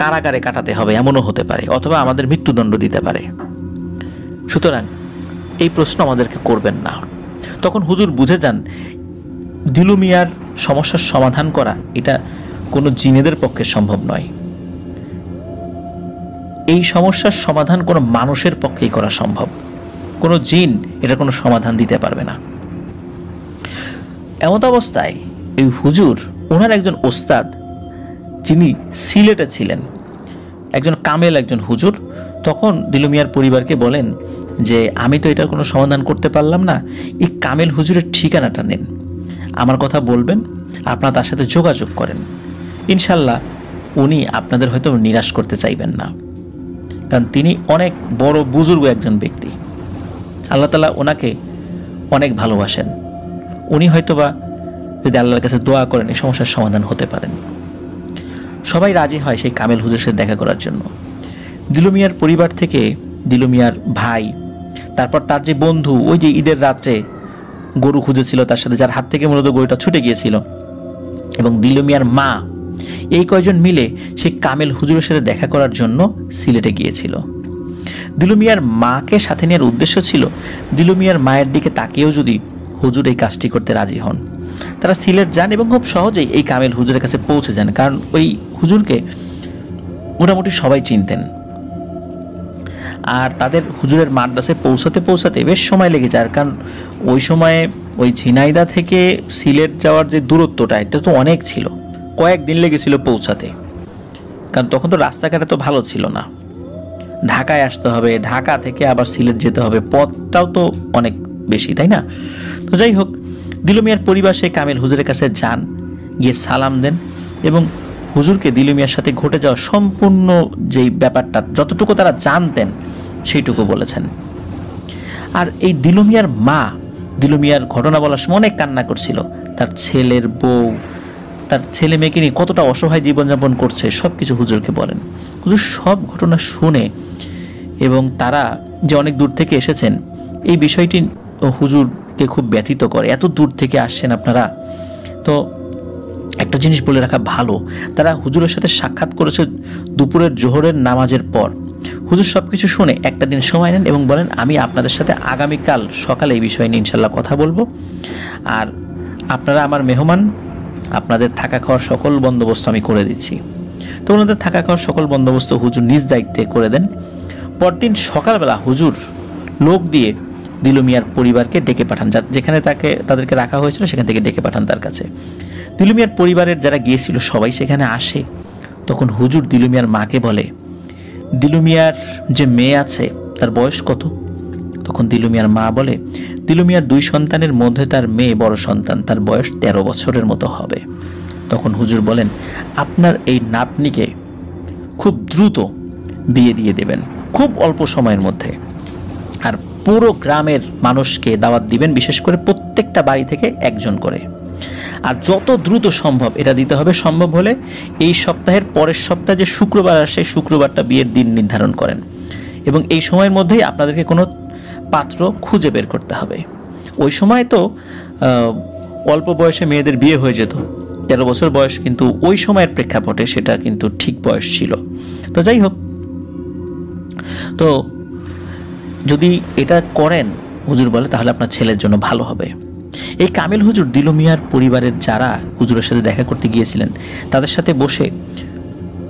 কারাগারে কাটাতে হবে এমনও হতে পারে, অথবা আমাদের মৃত্যুদণ্ড দিতে পারে। সুতরাং এই প্রশ্ন আমাদেরকে করবেন না। তখন হুজুর বুঝে যান দিলু মিয়ার সমস্যার সমাধান করা এটা কোনো জিনেদের পক্ষে সম্ভব নয়, এই সমস্যার সমাধান কোনো মানুষের পক্ষেই করা সম্ভব, কোনো জিন এটা কোনো সমাধান দিতে পারবে না। এমত অবস্থায় এই হুজুর, ওনার একজন ওস্তাদ যিনি সিলেটে ছিলেন, একজন কামেল একজন হুজুর, তখন দিলু মিয়ার পরিবারকে বলেন যে আমি তো এটার কোনো সমাধান করতে পারলাম না, এই কামেল হুজুরের ঠিকানাটা নেন, আমার কথা বলবেন, আপনারা তার সাথে যোগাযোগ করেন, ইনশাল্লাহ উনি আপনাদের হয়তো নিরাশ করতে চাইবেন না, কারণ তিনি অনেক বড় বুজুর্গ একজন ব্যক্তি, আল্লাহ তাআলা ওনাকে অনেক ভালোবাসেন, উনি হয়তোবা যদি আল্লাহর কাছে দোয়া করেন এই সমস্যার সমাধান হতে পারেন। সবাই রাজি হয় সেই কামেল হুজুরের সাথে দেখা করার জন্য। দিলু মিয়ার পরিবার থেকে দিলু মিয়ার ভাই, তারপর তার যে বন্ধু ওই যে ঈদের রাত্রে গরু খুঁজেছিল তার সাথে, যার হাত থেকে মূলত গরুটা ছুটে গিয়েছিল, এবং দিলু মিয়ার মা, এই কয়জন মিলে সেই কামেল হুজুরের সাথে দেখা করার জন্য সিলেটে গিয়েছিল। দিলু মিয়ার মাকে সাথে নেওয়ার উদ্দেশ্য ছিল দিলু মিয়ার মায়ের দিকে তাকিয়েও যদি হুজুর এই কাজটি করতে রাজি হন। তারা সিলেট যান এবং খুব সহজেই এই কামেল হুজুরের কাছে পৌঁছে যান, কারণ ওই হুজুরকে মোটামুটি সবাই চিনতেন। আর তাদের হুজুরের মাদ্রাসায় পৌঁছাতে বেশ সময় লেগে যায়, কারণ ওই সময়ে ওই ঝিনাইদহ থেকে সিলেট যাওয়ার যে দূরত্বটা এটা তো অনেক ছিল, কয়েকদিন লেগেছিল পৌঁছাতে, কারণ তখন তো রাস্তাঘাট তো ভালো ছিল না, ঢাকায় আসতে হবে, ঢাকা থেকে আবার সিলেট যেতে হবে, পথটাও তো অনেক বেশি, তাই না? তো যাই হোক, দিলু মিয়ার পরিবার সেই কামেল হুজুরের কাছে যান, গিয়ে সালাম দেন এবং হুজুরকে দিলু মিয়ার সাথে ঘটে যাওয়া সম্পূর্ণ যেই ব্যাপারটা যতটুকু তারা জানতেন সেইটুকু বলেছেন। আর এই দিলু মিয়ার মা দিলু মিয়ার ঘটনা বলার সময় অনেক কান্না করছিল, তার ছেলের বউ, তার ছেলে মেয়েকে নিয়ে কতটা অসহায় জীবনযাপন করছে সব কিছু হুজুরকে বলেন। হুজুর সব ঘটনা শুনে এবং তারা যে অনেক দূর থেকে এসেছেন এই বিষয়টি হুজুরকে খুব ব্যথিত করে, এত দূর থেকে আসছেন আপনারা। তো একটা জিনিস বলে রাখা ভালো, তারা হুজুরের সাথে সাক্ষাৎ করেছে দুপুরের জোহরের নামাজের পর। হুজুর সব কিছু শুনে একটা দিন সময় নেন এবং বলেন আমি আপনাদের সাথে আগামীকাল সকালে এই বিষয় নিয়ে ইনশাল্লাহ কথা বলবো, আর আপনারা আমার মেহমান, আপনাদের থাকা খাওয়ার সকল বন্দোবস্ত আমি করে দিচ্ছি। তো ওনাদের থাকা খাওয়ার সকল বন্দোবস্ত হুজুর নিজ দায়িত্বে করে দেন। পরদিন সকালবেলা হুজুর লোক দিয়ে দিলু মিয়ার পরিবারকে ডেকে পাঠান, যেখানে তাদেরকে রাখা হয়েছিল সেখান থেকে ডেকে পাঠান তার কাছে। দিলু মিয়ার পরিবারের যারা গিয়েছিল সবাই সেখানে আসে। তখন হুজুর দিলু মিয়ার মাকে বলে, দিলু মিয়ার যে মেয়ে আছে তার বয়স কত? তখন দিলু মিয়ার মা বলে, দিলু মিয়ার 2 সন্তানের মধ্যে তার মেয়ে বড় সন্তান, তার বয়স 13 বছরের মতো হবে। তখন হুজুর বলেন, আপনার এই নাতনিকে খুব দ্রুত বিয়ে দিয়ে দেবেন, খুব অল্প সময়ের মধ্যে। আর পুরো গ্রামের মানুষকে দাওয়াত দিবেন, বিশেষ করে প্রত্যেকটা বাড়ি থেকে একজন করে। আর যত দ্রুত সম্ভব এটা দিতে হবে, সম্ভব হলে এই সপ্তাহের পরের সপ্তাহে যে শুক্রবার আসে শুক্রবারটা বিয়ের দিন নির্ধারণ করেন, এবং এই সময়ের মধ্যেই আপনাদেরকে কোনো পাত্র খুঁজে বের করতে হবে। ওই সময় তো অল্প বয়সে মেয়েদের বিয়ে হয়ে যেত, 13 বছর বয়স কিন্তু ওই সময়ের প্রেক্ষাপটে সেটা কিন্তু ঠিক বয়স ছিল। তো যাই হোক, তো যদি এটা করেন হুজুর বলে তাহলে আপনার ছেলের জন্য ভালো হবে। এই কামিল হুজুর দিলু মিয়ার পরিবারের যারা হুজুরের সাথে দেখা করতে গিয়েছিলেন তাদের সাথে বসে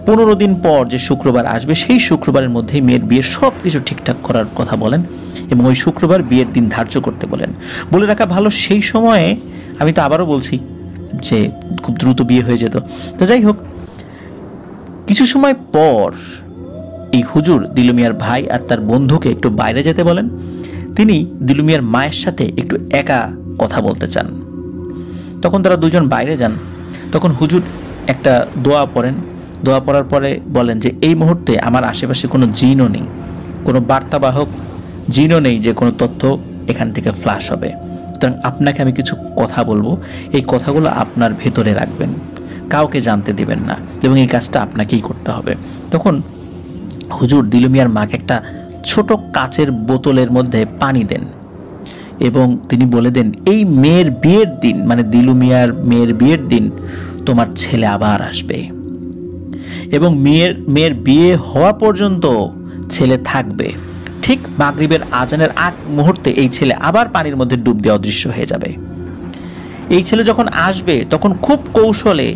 15 দিন পর যে শুক্রবার আসবে সেই শুক্রবারের মধ্যেই মেয়ের বিয়ের সব কিছু ঠিকঠাক করার কথা বলেন এবং ওই শুক্রবার বিয়ের দিন ধার্য করতে বলেন। বলে রাখা ভালো, সেই সময়ে আমি তো আবারও বলছি যে খুব দ্রুত বিয়ে হয়ে যেত। তো যাই হোক, কিছু সময় পর এই হুজুর দিলু মিয়ার ভাই আর তার বন্ধুকে একটু বাইরে যেতে বলেন। তিনি দিলু মিয়ার মায়ের সাথে একটু একা কথা বলতে চান। তখন তারা দুজন বাইরে যান। তখন হুজুর একটা দোয়া পড়েন। দোয়া পড়ার পরে বলেন যে এই মুহূর্তে আমার আশেপাশে কোনো জিনও নেই, কোনো বার্তাবাহক জিনও নেই যে কোনো তথ্য এখান থেকে ফ্ল্যাশ হবে। সুতরাং আপনাকে আমি কিছু কথা বলবো, এই কথাগুলো আপনার ভেতরে রাখবেন, কাউকে জানতে দিবেন না, এবং এই কাজটা আপনাকেই করতে হবে। তখন হুজুর দিলু মিয়ার মাকে একটা ছোট কাচের বোতলের মধ্যে পানি দেন এবং তিনি বলে দেন, এই মেয়ের বিয়ের দিন, মানে দিলু মিয়ার মেয়ের বিয়ের দিন তোমার ছেলে আবার আসবে এবং মেয়ের বিয়ে হওয়া পর্যন্ত ছেলে থাকবে। ঠিক মাগরিবের আজানের আগ মুহূর্তে এই ছেলে আবার পানির মধ্যে ডুব দিয়ে অদৃশ্য হয়ে যাবে। এই ছেলে যখন আসবে তখন খুব কৌশলে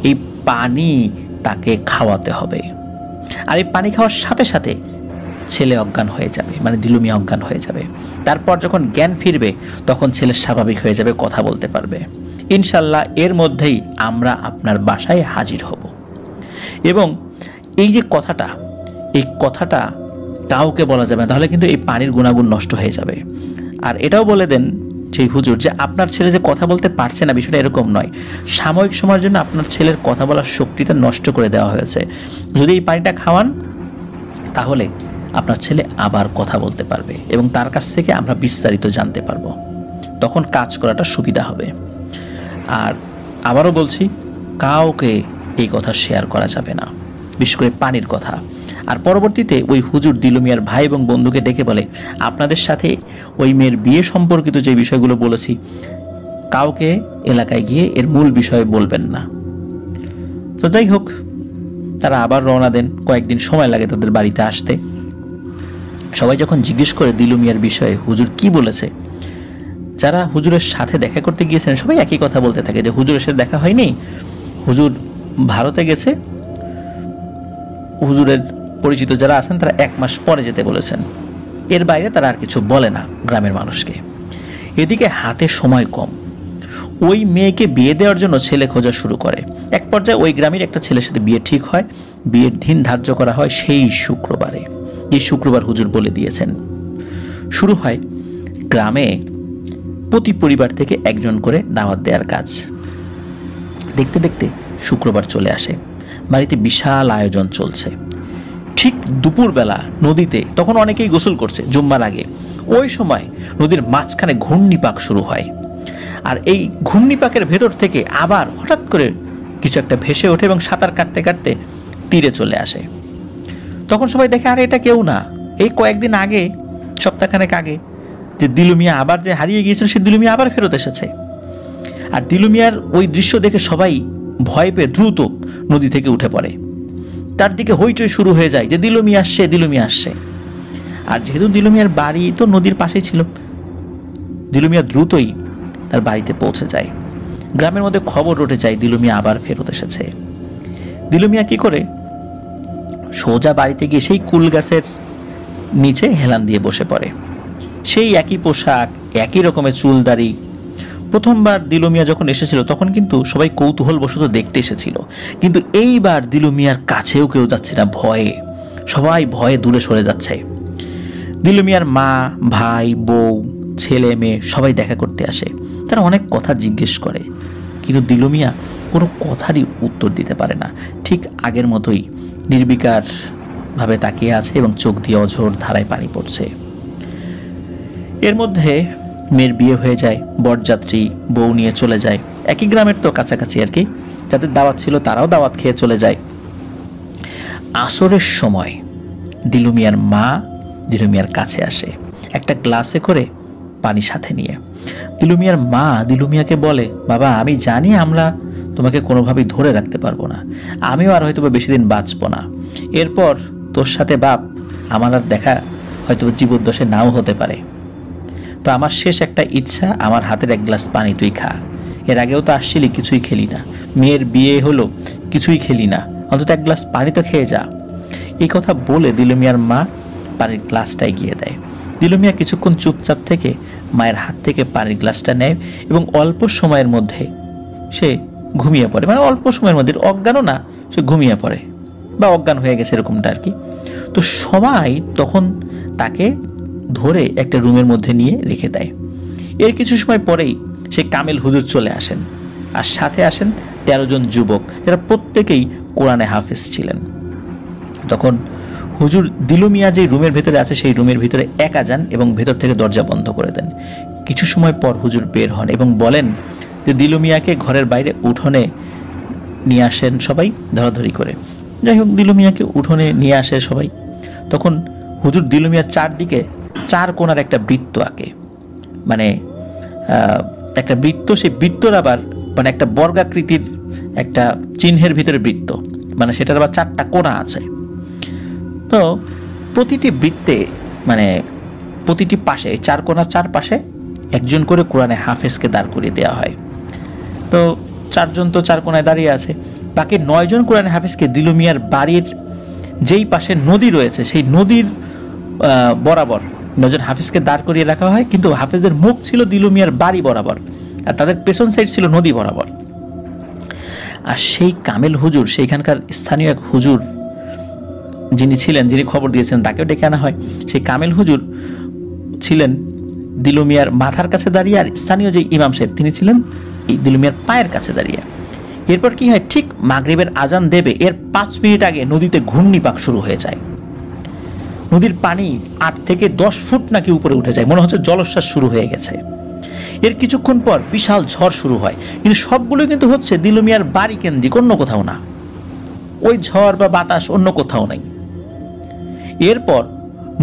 এই পানি তাকে খাওয়াতে হবে, আর এই পানি খাওয়ার সাথে সাথে ছেলে অজ্ঞান হয়ে যাবে, মানে দিলু মিয়া অজ্ঞান হয়ে যাবে। তারপর যখন জ্ঞান ফিরবে তখন ছেলে স্বাভাবিক হয়ে যাবে, কথা বলতে পারবে। ইনশাল্লাহ এর মধ্যেই আমরা আপনার বাসায় হাজির হব। এবং এই যে কথাটা, এই কথাটা কাউকে বলা যাবে না, তাহলে কিন্তু এই পানির গুণাগুণ নষ্ট হয়ে যাবে। আর এটাও বলে দেন সেই হুজুর যে আপনার ছেলে যে কথা বলতে পারছে না, বিষয়টা এরকম নয়, সাময়িক সময়ের জন্য আপনার ছেলের কথা বলার শক্তিটা নষ্ট করে দেওয়া হয়েছে। যদি এই পানিটা খাওয়ান তাহলে আপনার ছেলে আবার কথা বলতে পারবে এবং তার কাছ থেকে আমরা বিস্তারিত জানতে পারবো, তখন কাজ করাটা সুবিধা হবে। আর আবারও বলছি, কাউকে এই কথা শেয়ার করা যাবে না, বিশেষ করে পানির কথা। আর পরবর্তীতে ওই হুজুর দিলু মিয়ার ভাই এবং বন্ধুকে ডেকে বলে, আপনাদের সাথে ওই মেয়ের বিয়ে সম্পর্কিত যে বিষয়গুলো বলেছি কাউকে এলাকায় গিয়ে এর মূল বিষয়ে বলবেন না। তো যাই হোক, তারা আবার রওনা দেন। কয়েকদিন সময় লাগে তাদের বাড়িতে আসতে। সবাই যখন জিজ্ঞেস করে দিলু মিয়ার বিষয়ে হুজুর কি বলেছে, যারা হুজুরের সাথে দেখা করতে গিয়েছেন সবাই একই কথা বলতে থাকে যে হুজুরের সাথে দেখা হয়নি, হুজুর ভারতে গেছে, হুজুরের পরিচিত যারা আছেন তারা 1 মাস পরে যেতে বলেছেন। এর বাইরে তারা আর কিছু বলে না গ্রামের মানুষকে। এদিকে হাতে সময় কম, ওই মেয়েকে বিয়ে দেওয়ার জন্য ছেলে খোঁজা শুরু করে। এক পর্যায়ে ওই গ্রামের একটা ছেলের সাথে বিয়ে ঠিক হয়। বিয়ের দিন ধার্য করা হয় সেই শুক্রবারে, যে শুক্রবার হুজুর বলে দিয়েছেন। শুরু হয় গ্রামে প্রতি পরিবার থেকে একজন করে দাওয়াত দেওয়ার কাজ। দেখতে দেখতে শুক্রবার চলে আসে, বাড়িতে বিশাল আয়োজন চলছে। ঠিক দুপুরবেলা নদীতে, তখন অনেকেই গোসল করছে জুম্মার আগে, ওই সময় নদীর মাঝখানে ঘূর্ণিপাক শুরু হয়। আর এই ঘূর্ণিপাকের ভেতর থেকে আবার হঠাৎ করে কিছু একটা ভেসে ওঠে এবং সাঁতার কাটতে কাটতে তীরে চলে আসে। তখন সবাই দেখে, আরে এটা কেউ না, এই কয়েকদিন আগে, সপ্তাহখানেক আগে যে দিলু মিয়া আবার যে হারিয়ে গিয়েছিল সে দিলু মিয়া আবার ফেরত এসেছে। আর দিলু মিয়ার ওই দৃশ্য দেখে সবাই ভয় পেয়ে দ্রুত নদী থেকে উঠে পড়ে। তার দিকে হইচই শুরু হয়ে যায় যে দিলু মিয়া আসছে, দিলু মিয়া আসছে। আর যেহেতু দিলু মিয়ার বাড়ি তো নদীর পাশেই ছিল, দিলু মিয়া দ্রুতই তার বাড়িতে পৌঁছে যায়। গ্রামের মধ্যে খবর উঠে যায় দিলু মিয়া আবার ফেরত এসেছে। দিলু মিয়া কি করে, সোজা বাড়িতে গিয়ে সেই কুল গাছের নিচে হেলান দিয়ে বসে পড়ে। সেই একই পোশাক, একই রকমের চুলদাড়ি। প্রথমবার দিলু মিয়া যখন এসেছিল তখন কিন্তু সবাই কৌতূহলবশত দেখতে এসেছিল, কিন্তু এইবার দিলু মিয়ার কাছেও কেউ যাচ্ছে না, ভয়ে সবাই ভয়ে দূরে সরে যাচ্ছে। দিলু মিয়ার মা, ভাই, বউ, ছেলে মেয়ে সবাই দেখা করতে আসে। তারা অনেক কথা জিজ্ঞেস করে, কিন্তু দিলু মিয়া কোনো কথারই উত্তর দিতে পারে না। ঠিক আগের মতোই নির্বিকার ভাবে তাকিয়ে আছে এবং চোখ দিয়ে অঝোর ধারায় পানি পড়ছে। এর মধ্যে মেয়ের বিয়ে হয়ে যায়, বরযাত্রী বউ নিয়ে চলে যায়, একই গ্রামের তো কাছাকাছি আর কি, যাদের দাওয়াত ছিল তারাও দাওয়াত খেয়ে চলে যায়। আসরের সময় দিলু মিয়ার মা দিলু মিয়ার কাছে আসে একটা গ্লাসে করে পানি সাথে নিয়ে। দিলু মিয়ার মা দিলু মিয়াকে বলে, বাবা আমি জানি আমরা তোমাকে কোনোভাবেই ধরে রাখতে পারবো না, আমিও আর হয়তো বেশি দিন বাঁচবো না, এরপর তোর সাথে বাপ আমার আর দেখা হয়তো জীবদ্দশে নাও হতে পারে, তো আমার শেষ একটা ইচ্ছা, আমার হাতের এক গ্লাস পানি তুই খা, এর আগেও তো আসছিলি কিছুই খেলি না, মেয়ের বিয়ে হলো কিছুই খেলি না, অন্তত এক গ্লাস পানি তো খেয়ে যা। এই কথা বলে দিলু মিয়ার মা পানির গ্লাসটা এগিয়ে দেয়। দিলু মিয়া কিছুক্ষণ চুপচাপ থেকে মায়ের হাত থেকে পানির গ্লাসটা নেয় এবং অল্প সময়ের মধ্যে সে ঘুমিয়ে পড়ে, মানে অল্প সময়ের মধ্যে, অজ্ঞানও না, সে ঘুমিয়ে পড়ে বা অজ্ঞান হয়ে গেছে এরকমটা আর কি। তো সবাই তখন তাকে ধরে একটা রুমের মধ্যে নিয়ে রেখে দেয়। এর কিছু সময় পরেই সে কামেল হুজুর চলে আসেন, আর সাথে আসেন 13 জন যুবক, যারা প্রত্যেকেই কোরআনে হাফেজ ছিলেন। তখন হুজুর দিলু মিয়া যে রুমের ভেতরে আছে সেই রুমের ভিতরে একা যান এবং ভেতর থেকে দরজা বন্ধ করে দেন। কিছু সময় পর হুজুর বের হন এবং বলেন যে দিলু মিয়াকে ঘরের বাইরে উঠোনে নিয়ে আসেন সবাই ধরাধরি করে। যাই হোক, দিলু মিয়াকে উঠোনে নিয়ে আসে সবাই। তখন হুজুর দিলু মিয়ার চারদিকে 4 কোণার একটা বৃত্ত আঁকে, মানে একটা বৃত্ত, সেই বৃত্তর আবার মানে একটা বর্গাকৃতির একটা চিহ্নের ভিতরে বৃত্ত, মানে সেটার আবার 4টা কোণা আছে। তো প্রতিটি বৃত্তে মানে প্রতিটি পাশে 4 কোণার 4 পাশে একজন করে কোরআনে হাফেজকে দাঁড় করিয়ে দেওয়া হয়। তো 4 জন তো 4 কোণায় দাঁড়িয়ে আছে, বাকি 9 জন কোরআনে হাফেজকে দিলু মিয়ার বাড়ির যেই পাশে নদী রয়েছে সেই নদীর বরাবর 9 জন হাফেজকে দাঁড় করিয়ে রাখা হয়, কিন্তু হাফেজের মুখ ছিল দিলু মিয়ার বাড়ি বরাবর আর তাদের পেছন সাইড ছিল নদী বরাবর। আর সেই কামেল হুজুর, সেইখানকার স্থানীয় এক হুজুর যিনি ছিলেন, যিনি খবর দিয়েছেন, তাকেও ডেকে আনা হয়। সেই কামেল হুজুর ছিলেন দিলু মিয়ার মাথার কাছে দাঁড়িয়ে, আর স্থানীয় যে ইমাম সাহেব তিনি ছিলেন এই দিলু মিয়ার পায়ের কাছে দাঁড়িয়ে। এরপর কি হয়, ঠিক মাগরিবের আজান দেবে এর 5 মিনিট আগে নদীতে ঘূর্ণিপাক শুরু হয়ে যায়। নদীর পানি 8 থেকে 10 ফুট নাকি উপরে উঠে যায়, মনে হচ্ছে জলোচ্ছ্বাস শুরু হয়ে গেছে। এর কিছুক্ষণ পর বিশাল ঝড় শুরু হয়, কিন্তু সবগুলো কিন্তু হচ্ছে দিলু মিয়ার বাড়ি কেন্দ্রিক, অন্য কোথাও না। ওই ঝড় বা বাতাস অন্য কোথাও নাই। এরপর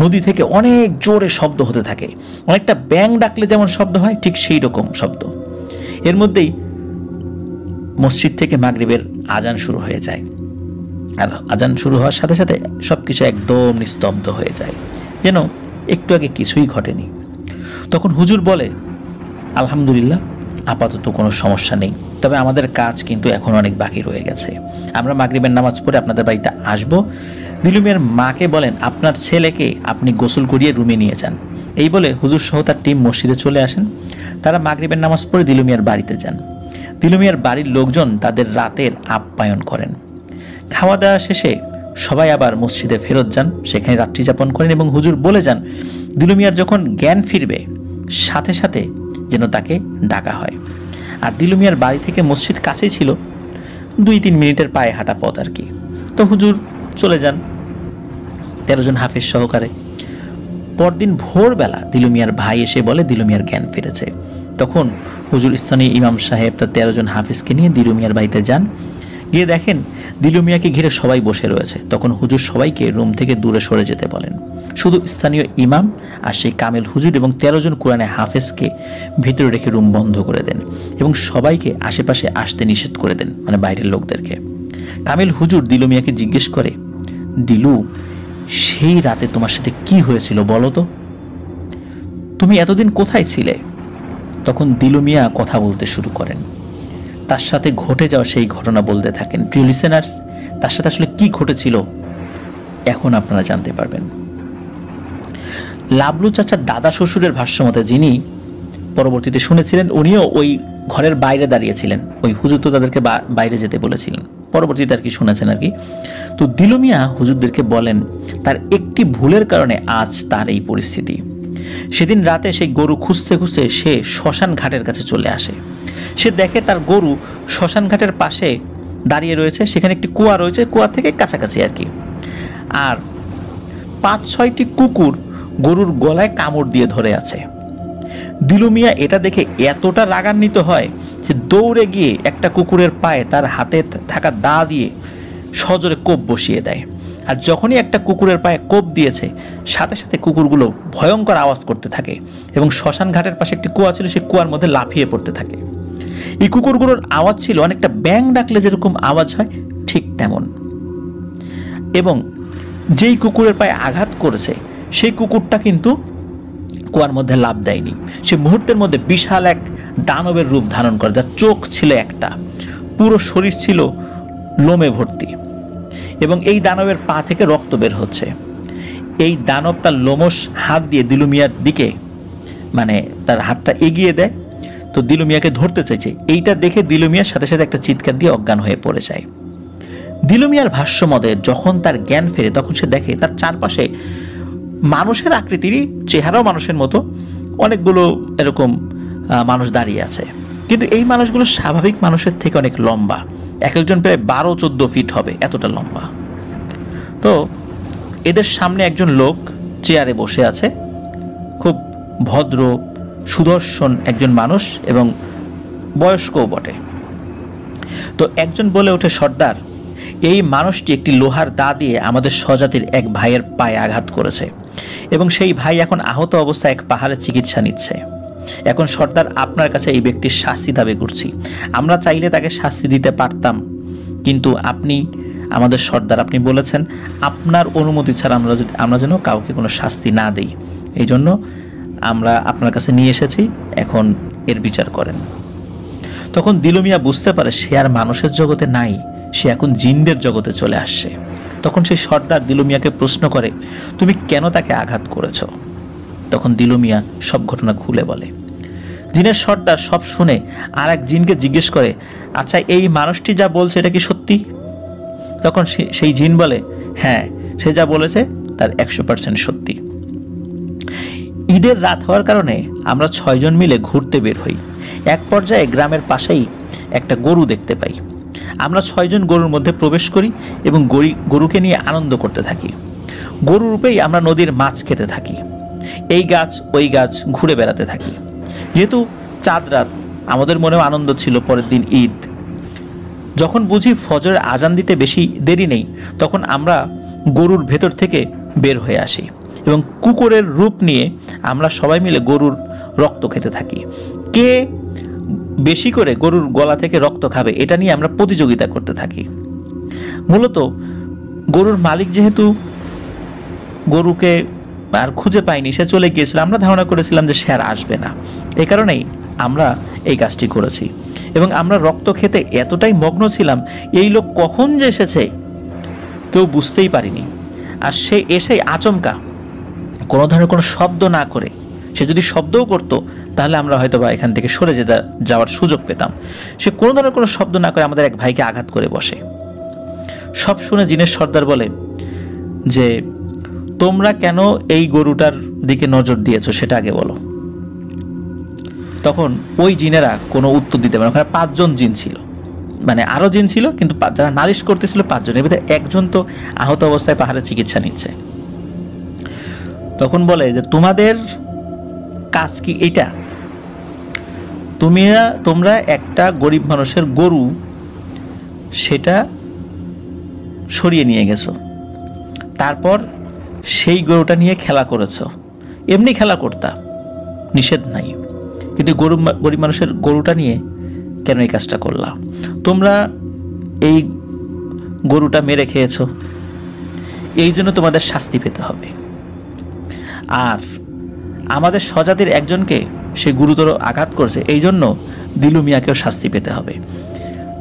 নদী থেকে অনেক জোরে শব্দ হতে থাকে, অনেকটা ব্যাঙ ডাকলে যেমন শব্দ হয় ঠিক সেই রকম শব্দ। এর মধ্যেই মসজিদ থেকে মাগরিবের আজান শুরু হয়ে যায়, আর আজান শুরু হওয়ার সাথে সাথে সবকিছু একদম নিস্তব্ধ হয়ে যায়, যেন একটু আগে কিছুই ঘটেনি। তখন হুজুর বলে, আলহামদুলিল্লাহ, আপাতত কোনো সমস্যা নেই, তবে আমাদের কাজ কিন্তু এখন অনেক বাকি রয়ে গেছে। আমরা মাগরিবের নামাজ পড়ে আপনাদের বাড়িতে আসব। দিলু মিয়ার মাকে বলেন, আপনার ছেলেকে আপনি গোসল করিয়ে রুমে নিয়ে যান। এই বলে হুজুর সহ তার টিম মসজিদে চলে আসেন। তারা মাগরিবের নামাজ পড়ে দিলু মিয়ার বাড়িতে যান। দিলু মিয়ার বাড়ির লোকজন তাদের রাতের আপ্যায়ন করেন। খাওয়া দাওয়া শেষে সবাই আবার মসজিদে ফেরত যান, সেখানে রাত্রি যাপন করেন এবং হুজুর বলে যান দিলু মিয়ার যখন জ্ঞান ফিরবে সাথে সাথে যেন তাকে ডাকা হয়। আর দিলু মিয়ার বাড়ি থেকে মসজিদ কাছেই ছিল, 2-3 মিনিটের পায়ে হাঁটা পথ আর কি। তো হুজুর চলে যান 13 জন হাফেজ সহকারে। পরদিন ভোরবেলা দিলু মিয়ার ভাই এসে বলে দিলু মিয়ার জ্ঞান ফিরেছে। তখন হুজুর স্থানীয় ইমাম সাহেব তার 13 জন হাফেজকে নিয়ে দিলু মিয়ার বাড়িতে যান। গিয়ে দেখেন দিলু মিয়াকে ঘিরে সবাই বসে রয়েছে। তখন হুজুর সবাইকে রুম থেকে দূরে সরে যেতে বলেন। শুধু স্থানীয় ইমাম আর সেই কামেল হুজুর এবং 13 জন কোরআনে হাফেজকে ভিতরে রেখে রুম বন্ধ করে দেন এবং সবাইকে আশেপাশে আসতে নিষেধ করে দেন, মানে বাইরের লোকদেরকে। কামেল হুজুর দিলু মিয়াকে জিজ্ঞেস করে, দিলু, সেই রাতে তোমার সাথে কি হয়েছিল বলো তো? তুমি এতদিন কোথায় ছিলে? তখন দিলু মিয়া কথা বলতে শুরু করেন, তার সাথে ঘটে যাওয়া সেই ঘটনা বলতে থাকেন। প্রিয় লিসেনার্স, তার সাথে আসলে কি ঘটেছিল এখন আপনারা জানতে পারবেন। লাবলু চাচার দাদা শ্বশুরের ভাষ্যমতে, যিনি পরবর্তীতে শুনেছিলেন, উনিও ওই ঘরের বাইরে দাঁড়িয়েছিলেন। ওই হুজুর তো তাদেরকে বাইরে যেতে বলেছিলেন, পরবর্তীতে আর কি শুনেছেন আর কি। তো দিলু মিয়া হুজুরদেরকে বলেন তার একটি ভুলের কারণে আজ তার এই পরিস্থিতি। সেদিন রাতে সেই গরু খুঁজতে খুঁজতে সে শ্মশান ঘাটের কাছে চলে আসে। সে দেখে তার গরু শ্মশান ঘাটের পাশে দাঁড়িয়ে রয়েছে, সেখানে একটি কুয়া রয়েছে, কুয়া থেকে কাছাকাছি আর কি। আর 5-6টি কুকুর গরুর গলায় কামড় দিয়ে ধরে আছে। দিলু মিয়া এটা দেখে এতটা রাগান্বিত হয় যে দৌড়ে গিয়ে একটা কুকুরের পায়ে তার হাতে থাকা দা দিয়ে সজোরে কোপ বসিয়ে দেয়। আর যখনই একটা কুকুরের পায়ে কোপ দিয়েছে, সাথে সাথে কুকুরগুলো ভয়ঙ্কর আওয়াজ করতে থাকে এবং শ্মশান ঘাটের পাশে একটি কুয়া ছিল, সেই কুয়ার মধ্যে লাফিয়ে পড়তে থাকে। এই কুকুরগুলোর আওয়াজ ছিল অনেকটা ব্যাং ডাকলে যেরকম আওয়াজ হয় ঠিক তেমন। এবং যেই কুকুরের পায়ে আঘাত করেছে সেই কুকুরটা কিন্তু কুয়ার মধ্যে লাফ দেয়নি, সে মুহূর্তের মধ্যে বিশাল এক দানবের রূপ ধারণ করে, যার চোখ ছিল একটা, পুরো শরীর ছিল লোমে ভর্তি এবং এই দানবের পা থেকে রক্ত বের হচ্ছে। এই দানব তার লোমশ হাত দিয়ে দিলু মিয়ার দিকে মানে তার হাতটা এগিয়ে দেয়, তো দিলু মিয়াকে ধরতে চাইছে। এইটা দেখে দিলু মিয়ার সাথে সাথে একটা চিৎকার দিয়ে অজ্ঞান হয়ে পড়ে যায়। দিলু মিয়ার ভাষ্য মতে যখন তার জ্ঞান ফেরে তখন সে দেখে তার চারপাশে মানুষের আকৃতিরই, চেহারাও মানুষের মতো অনেকগুলো এরকম মানুষ দাঁড়িয়ে আছে, কিন্তু এই মানুষগুলো স্বাভাবিক মানুষের থেকে অনেক লম্বা, এক একজন প্রায় 12-14 ফিট হবে, এতটা লম্বা। তো এদের সামনে একজন লোক চেয়ারে বসে আছে, খুব ভদ্র সুদর্শন একজন মানুষ এবং বয়স্কও বটে। তো একজন বলে ওঠে, সর্দার, এই মানুষটি একটি লোহার দা দিয়ে আমাদের স্বজাতির এক ভাইয়ের পায়ে আঘাত করেছে এবং সেই ভাই এখন আহত অবস্থায় এক পাহাড়ে চিকিৎসা নিচ্ছে। এখন সর্দার, আপনার কাছে এই ব্যক্তির শাস্তি দাবি করছি। আমরা চাইলে তাকে শাস্তি দিতে পারতাম, কিন্তু আপনি আমাদের সর্দার, আপনি বলেছেন আপনার অনুমতি ছাড়া আমরা যেন কাউকে কোনো শাস্তি না দেই, এই জন্য আমরা আপনার কাছে নিয়ে এসেছি, এখন এর বিচার করেন। তখন দিলু মিয়া বুঝতে পারে সে আর মানুষের জগতে নাই, সে এখন জিনদের জগতে চলে আসছে। তখন সেই সর্দার দিলু মিয়াকে প্রশ্ন করে, তুমি কেন তাকে আঘাত করেছ? তখন দিলু মিয়া সব ঘটনা খুলে বলে। জিনের সর্দার সব শুনে আর এক জিনকে জিজ্ঞেস করে, আচ্ছা এই মানুষটি যা বলছে এটা কি সত্যি? তখন সেই জিন বলে, হ্যাঁ, সে যা বলেছে তার 100% সত্যি। ঈদের রাত হওয়ার কারণে আমরা 6 জন মিলে ঘুরতে বের হই। এক পর্যায়ে গ্রামের পাশেই একটা গরু দেখতে পাই। আমরা 6 জন গরুর মধ্যে প্রবেশ করি এবং গরুকে নিয়ে আনন্দ করতে থাকি। গরু রূপেই আমরা নদীর মাছ খেতে থাকি, এই গাছ ওই গাছ ঘুরে বেড়াতে থাকি। যেহেতু চাঁদ রাত, আমাদের মনেও আনন্দ ছিল পরের দিন ঈদ। যখন বুঝি ফজরের আজান দিতে বেশি দেরি নেই, তখন আমরা গরুর ভেতর থেকে বের হয়ে আসি এবং কুকুরের রূপ নিয়ে আমরা সবাই মিলে গরুর রক্ত খেতে থাকি। কে বেশি করে গরুর গলা থেকে রক্ত খাবে এটা নিয়ে আমরা প্রতিযোগিতা করতে থাকি। মূলত গরুর মালিক যেহেতু গরুকে আর খুঁজে পাইনি, সে চলে গিয়েছিল, আমরা ধারণা করেছিলাম যে সে আর আসবে না, এই কারণেই আমরা এই কাজটি করেছি। এবং আমরা রক্ত খেতে এতটাই মগ্ন ছিলাম, এই লোক কখন যে এসেছে কেউ বুঝতেই পারিনি। আর সে এসেই আচমকা কোনো ধরনের কোনো শব্দ না করে, সে যদি শব্দও করতো তাহলে আমরা হয়তো বা এখান থেকে সরে যাওয়ার সুযোগ পেতাম, সে কোনো ধরনের কোনো শব্দ না করে আমাদের এক ভাইকে আঘাত করে বসে। সব শুনে জিনের সর্দার বলে যে, তোমরা কেন এই গরুটার দিকে নজর দিয়েছো সেটা আগে বলো। তখন ওই জিনেরা কোনো উত্তর দিতে পারে না। ওখানে 5 জন জিন ছিল, মানে আরো জিন ছিল, কিন্তু যারা নালিশ করতেছিল 5 জনের ভিতরে একজন তো আহত অবস্থায় পাহাড়ে চিকিৎসা নিচ্ছে। তখন বলে যে, তোমাদের কাজ কি এটা? তোমরা একটা গরিব মানুষের গরু সেটা সরিয়ে নিয়ে গেছো, তারপর সেই গরুটা নিয়ে খেলা করেছো। এমনি খেলা করতা, নিষেধ নাই, কিন্তু গরিব মানুষের গরুটা নিয়ে কেন এই কাজটা করলা? তোমরা এই গরুটা মেরে খেয়েছো, এই জন্য তোমাদের শাস্তি পেতে হবে। আর আমাদের স্বজাতির একজনকে সে গুরুতর আঘাত করেছে, এই জন্য দিলু মিয়াকেও শাস্তি পেতে হবে।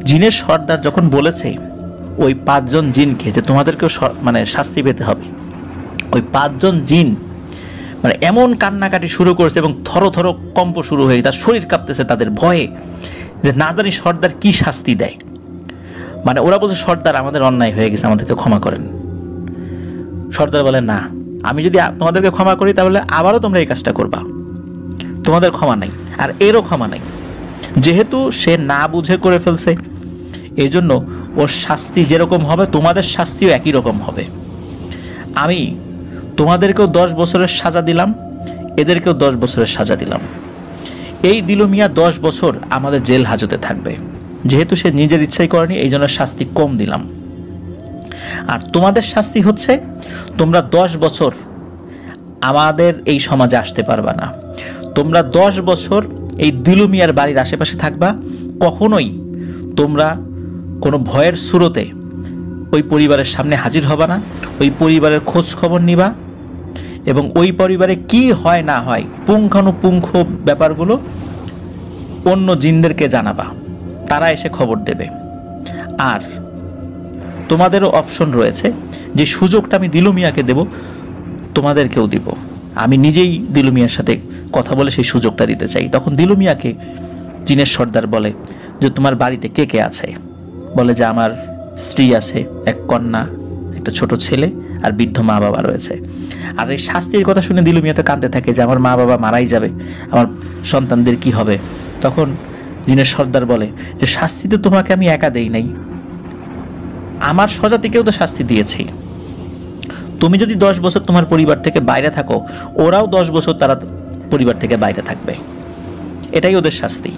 জিনের সর্দার যখন বলেছে ওই 5 জন জিনকে যে তোমাদেরকেও মানে শাস্তি পেতে হবে, ওই 5 জন জিন মানে এমন কান্নাকাটি শুরু করেছে এবং থরো থরো কম্প শুরু হয়ে তার শরীর কাঁপতেছে তাদের ভয়ে, যে না জানি সর্দার কি শাস্তি দেয়। মানে ওরা বলছে, সর্দার আমাদের অন্যায় হয়ে গেছে, আমাদেরকে ক্ষমা করেন। সর্দার বলে, না, আমি যদি তোমাদেরকে ক্ষমা করি তাহলে আবারও তোমরা এই কাজটা করবা, তোমাদের ক্ষমা নাই, আর এরও ক্ষমা নাই। যেহেতু সে না বুঝে করে ফেলছে, এই জন্য ওর শাস্তি যেরকম হবে তোমাদের শাস্তিও একই রকম হবে। আমি তোমাদেরকেও 10 বছরের সাজা দিলাম, এদেরকেও 10 বছরের সাজা দিলাম। এই দিলু মিয়া 10 বছর আমাদের জেল হাজতে থাকবে। যেহেতু সে নিজের ইচ্ছাই করেনি, এই জন্য শাস্তি কম দিলাম। আর তোমাদের শাস্তি হচ্ছে, তোমরা 10 বছর আমাদের এই সমাজে আসতে পারবা না। তোমরা 10 বছর এই দিলু মিয়ার বাড়ির আশেপাশে থাকবা। কখনোই তোমরা কোনো ভয়ের সুরতে ওই পরিবারের সামনে হাজির হবা না। ওই পরিবারের খোঁজ খবর নিবা এবং ওই পরিবারে কি হয় না হয় পুঙ্খানুপুঙ্খ ব্যাপারগুলো অন্য জিনদেরকে জানাবা, তারা এসে খবর দেবে। আর তোমাদেরও অপশন রয়েছে, যে সুযোগটা আমি দিলু মিয়াকে দেব, তোমাদেরকেও দিব। আমি নিজেই দিলু মিয়ার সাথে কথা বলে সেই সুযোগটা দিতে চাই। তখন দিলু মিয়াকে জিনের সর্দার বলে যে তোমার বাড়িতে কে কে আছে? বলে যে আমার স্ত্রী আছে, এক কন্যা, একটা ছোট ছেলে আর বৃদ্ধ মা বাবা রয়েছে। আর এই শাস্তির কথা শুনে দিলু মিয়া তো কাঁদতে থাকে যে আমার মা বাবা মারাই যাবে, আমার সন্তানদের কি হবে? তখন জিনের সর্দার বলে যে শাস্তি তো তোমাকে আমি একা দেই নাই, আমার স্বজাতিকেও তো শাস্তি দিয়েছি। তুমি যদি 10 বছর তোমার পরিবার থেকে বাইরে থাকো, ওরাও 10 বছর তারা পরিবার থেকে বাইরে থাকবে। এটাই ওদের শাস্তি।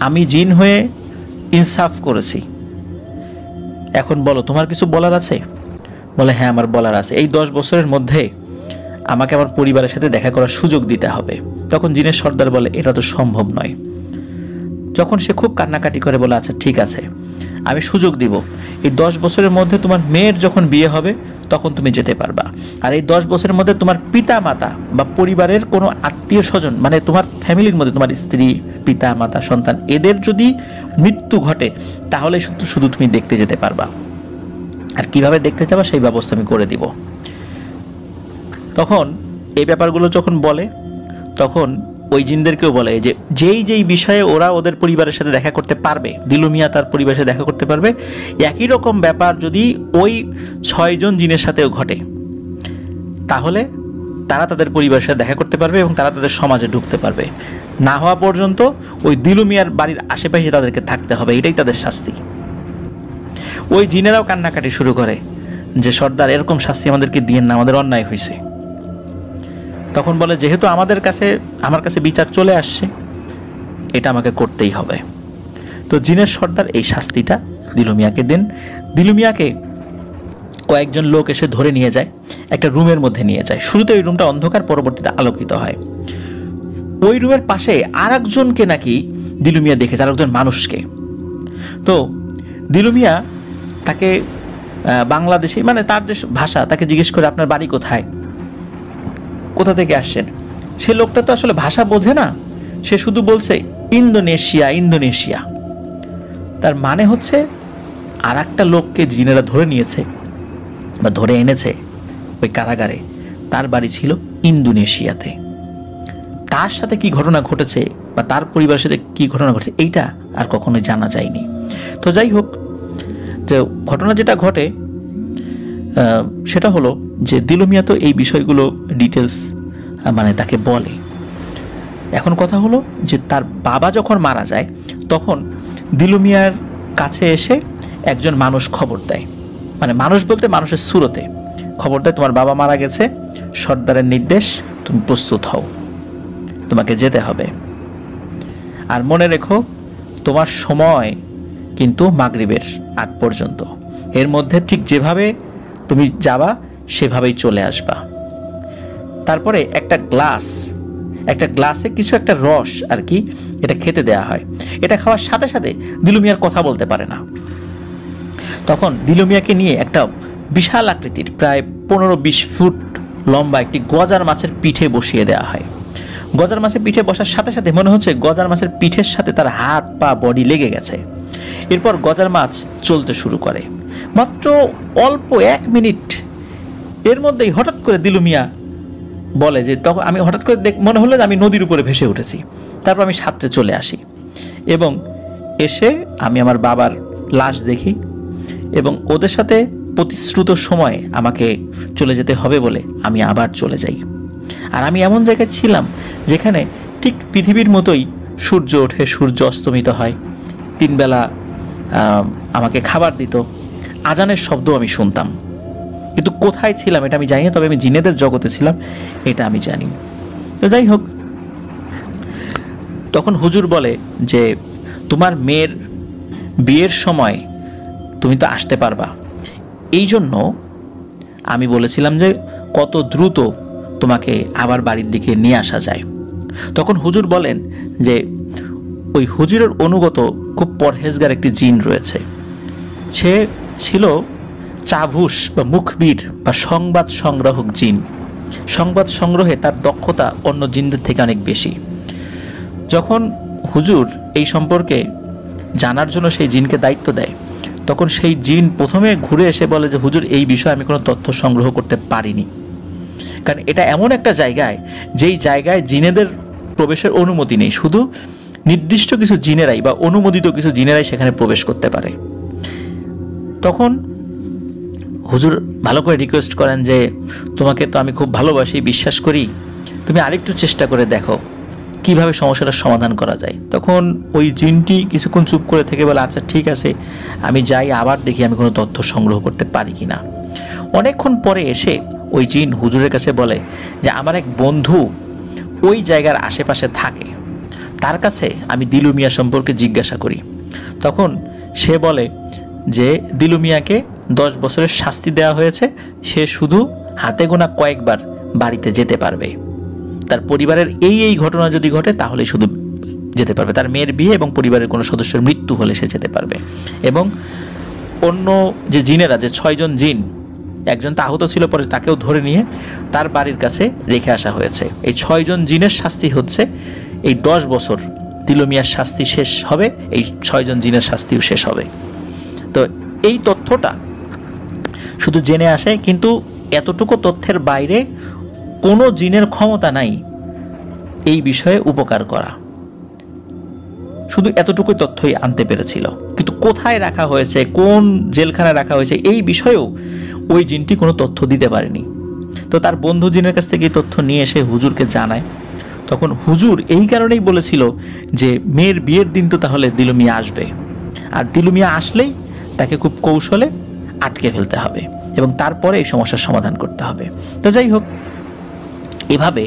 আমি জিন হয়ে ইনসাফ করেছি। এখন বলো, তোমার কিছু বলার আছে? বলে হ্যাঁ, আমার বলার আছে। এই 10 বছরের মধ্যে আমাকে আমার পরিবারের সাথে দেখা করার সুযোগ দিতে হবে। তখন জিনের সর্দার বলে এটা তো সম্ভব নয়। যখন সে খুব কান্নাকাটি করে বলে আচ্ছা ঠিক আছে, আমি সুযোগ দিব। এই 10 বছরের মধ্যে তোমার মেয়ের যখন বিয়ে হবে তখন তুমি যেতে পারবা। আর এই 10 বছরের মধ্যে তোমার পিতা মাতা বা পরিবারের কোনো আত্মীয় স্বজন, মানে তোমার ফ্যামিলির মধ্যে তোমার স্ত্রী, পিতা মাতা, সন্তান, এদের যদি মৃত্যু ঘটে তাহলে শুধু তুমি দেখতে যেতে পারবা। আর কিভাবে দেখতে যাবা সেই ব্যবস্থা আমি করে দিব। তখন এই ব্যাপারগুলো যখন বলে, তখন ওই জিনদেরকেও বলে যে যেই বিষয়ে ওরা ওদের পরিবারের সাথে দেখা করতে পারবে, দিলু মিয়া তার পরিবারের সাথে দেখা করতে পারবে, একই রকম ব্যাপার যদি ওই 6 জন জিনের সাথেও ঘটে তাহলে তারা তাদের পরিবারের সাথে দেখা করতে পারবে এবং তারা তাদের সমাজে ঢুকতে পারবে। না হওয়া পর্যন্ত ওই দিলু মিয়ার বাড়ির আশেপাশে তাদেরকে থাকতে হবে, এটাই তাদের শাস্তি। ওই জিনেরাও কান্নাকাটি শুরু করে যে সর্দার এরকম শাস্তি আমাদেরকে দিয়েন না, আমাদের অন্যায় হয়েছে। তখন বলে যেহেতু আমার কাছে বিচার চলে আসছে, এটা আমাকে করতেই হবে। তো জিনের সর্দার এই শাস্তিটা দিলু মিয়াকে দেন। দিলু মিয়াকে কয়েকজন লোক এসে ধরে নিয়ে যায়, একটা রুমের মধ্যে নিয়ে যায়। শুরুতে ওই রুমটা অন্ধকার, পরবর্তীতে আলোকিত হয়। ওই রুমের পাশে আর একজনকে নাকি দিলু মিয়া দেখেছে, আর একজন মানুষকে। তো দিলু মিয়া তাকে বাংলাদেশি, মানে তার যে ভাষা, তাকে জিজ্ঞেস করে আপনার বাড়ি কোথায়, কোথা থেকে আসছেন? সে লোকটা তো আসলে ভাষা বোঝে না, সে শুধু বলছে ইন্দোনেশিয়া ইন্দোনেশিয়া। তার মানে হচ্ছে আর একটা লোককে জিনেরা ধরে নিয়েছে বা ধরে এনেছে ওই কারাগারে, তার বাড়ি ছিল ইন্দোনেশিয়াতে। তার সাথে কি ঘটনা ঘটেছে বা তার পরিবারের সাথে কি ঘটনা ঘটেছে এইটা আর কখনোই জানা যায়নি। তো যাই হোক, যে ঘটনা যেটা ঘটে সেটা হলো যে দিলু মিয়া তো এই বিষয়গুলো ডিটেলস মানে তাকে বলে। এখন কথা হলো যে তার বাবা যখন মারা যায় তখন দিলু মিয়ার কাছে এসে একজন মানুষ খবর দেয়, মানে মানুষ বলতে মানুষের সুরতে খবর দেয়, তোমার বাবা মারা গেছে, সর্দারের নির্দেশ, তুমি প্রস্তুত হও, তোমাকে যেতে হবে। আর মনে রেখো তোমার সময় কিন্তু মাগরিবের আগ পর্যন্ত, এর মধ্যে ঠিক যেভাবে তুমি যাবা সেভাবেই চলে আসবা। তারপরে একটা গ্লাসে কিছু একটা রস আর কি, এটা খেতে দেয়া হয়। এটা খাওয়ার সাথে সাথে দিলু মিয়ার কথা বলতে পারে না। তখন দিলু মিয়াকে নিয়ে একটা বিশাল আকৃতির প্রায় 15-20 ফুট লম্বা একটি গজার মাছের পিঠে বসিয়ে দেওয়া হয়। গজার মাছের পিঠে বসার সাথে সাথে মনে হচ্ছে গজার মাছের পিঠের সাথে তার হাত পা বডি লেগে গেছে। এরপর গজার মাছ চলতে শুরু করে। মাত্র অল্প 1 মিনিট এর মধ্যেই হঠাৎ করে দিলু মিয়া বলে যে তখন আমি হঠাৎ করে মনে হলো যে আমি নদীর উপরে ভেসে উঠেছি। তারপর আমি সাঁতরে চলে আসি এবং এসে আমি আমার বাবার লাশ দেখি এবং ওদের সাথে প্রতিশ্রুত সময়ে আমাকে চলে যেতে হবে বলে আমি আবার চলে যাই। আর আমি এমন জায়গায় ছিলাম যেখানে ঠিক পৃথিবীর মতোই সূর্য ওঠে, সূর্য অস্তমিত হয়, 3 বেলা আমাকে খাবার দিত, আজানের শব্দ আমি শুনতাম। কিন্তু কোথায় ছিলাম এটা আমি জানি না, তবে আমি জিনেদের জগতে ছিলাম এটা আমি জানি। তো যাই হোক, তখন হুজুর বলে যে তোমার মেয়ের বিয়ের সময় তুমি তো আসতে পারবা, এই জন্য আমি বলেছিলাম যে কত দ্রুত তোমাকে আবার বাড়ির দিকে নিয়ে আসা যায়। তখন হুজুর বলেন যে ওই হুজুরের অনুগত খুব পরহেজগার একটি জিন রয়েছে, সে ছিল চাভুস বা মুখবির বা সংবাদ সংগ্রাহক জিন। সংবাদ সংগ্রহে তার দক্ষতা অন্য জিনদের থেকে অনেক বেশি। যখন হুজুর এই সম্পর্কে জানার জন্য সেই জিনকে দায়িত্ব দেয়, তখন সেই জিন প্রথমে ঘুরে এসে বলে যে হুজুর এই বিষয়ে আমি কোনো তথ্য সংগ্রহ করতে পারিনি, কারণ এটা এমন একটা জায়গায় যেই জায়গায় জিনেদের প্রবেশের অনুমতি নেই, শুধু নির্দিষ্ট কিছু জিনেরাই বা অনুমোদিত কিছু জিনেরাই সেখানে প্রবেশ করতে পারে। তখন হুজুর ভালো করে রিকোয়েস্ট করেন যে তোমাকে তো আমি খুব ভালোবাসি, বিশ্বাস করি, তুমি আরেকটু চেষ্টা করে দেখো কিভাবে সমস্যাটার সমাধান করা যায়। তখন ওই জিনটি কিছুক্ষণ চুপ করে থেকে বলে আচ্ছা ঠিক আছে, আমি যাই, আবার দেখি আমি কোনো তথ্য সংগ্রহ করতে পারি কিনা। অনেকক্ষণ পরে এসে ওই জিন হুজুরের কাছে বলে যে আমার এক বন্ধু ওই জায়গার আশেপাশে থাকে, তার কাছে আমি দিলু মিয়া সম্পর্কে জিজ্ঞাসা করি। তখন সে বলে যে দিলু মিয়াকে 10 বছরের শাস্তি দেওয়া হয়েছে, সে শুধু হাতে গোনা কয়েকবার বাড়িতে যেতে পারবে, তার পরিবারের এই ঘটনা যদি ঘটে তাহলে শুধু যেতে পারবে, তার মেয়ের বিয়ে এবং পরিবারের কোনো সদস্যের মৃত্যু হলে সে যেতে পারবে। এবং অন্য যে জিনেরা, যে 6 জন জিন, একজন তা আহত ছিল, পরে তাকেও ধরে নিয়ে তার বাড়ির কাছে রেখে আসা হয়েছে। এই 6 জন জিনের শাস্তি হচ্ছে এই 10 বছর দিলু মিয়ার শাস্তি শেষ হবে, এই 6 জন জিনের শাস্তিও শেষ হবে। তো এই তথ্যটা শুধু জেনে আসে, কিন্তু এতটুকু তথ্যের বাইরে কোনো জিনের ক্ষমতা নাই এই বিষয়ে উপকার করা, শুধু এতটুকুই তথ্যই আনতে পেরেছিল। কিন্তু কোথায় রাখা হয়েছে, কোন জেলখানায় রাখা হয়েছে, এই বিষয়েও ওই জিনটি কোনো তথ্য দিতে পারেনি। তো তার বন্ধু জিনের কাছ থেকে এই তথ্য নিয়ে এসে হুজুরকে জানায়। তখন হুজুর এই কারণেই বলেছিল যে মেয়ের বিয়ের দিন তো তাহলে দিলু মিয়া আসবে, আর দিলু মিয়া আসলেই তাকে খুব কৌশলে আটকে ফেলতে হবে এবং তারপরে এই সমস্যার সমাধান করতে হবে। তো যাই হোক, এভাবে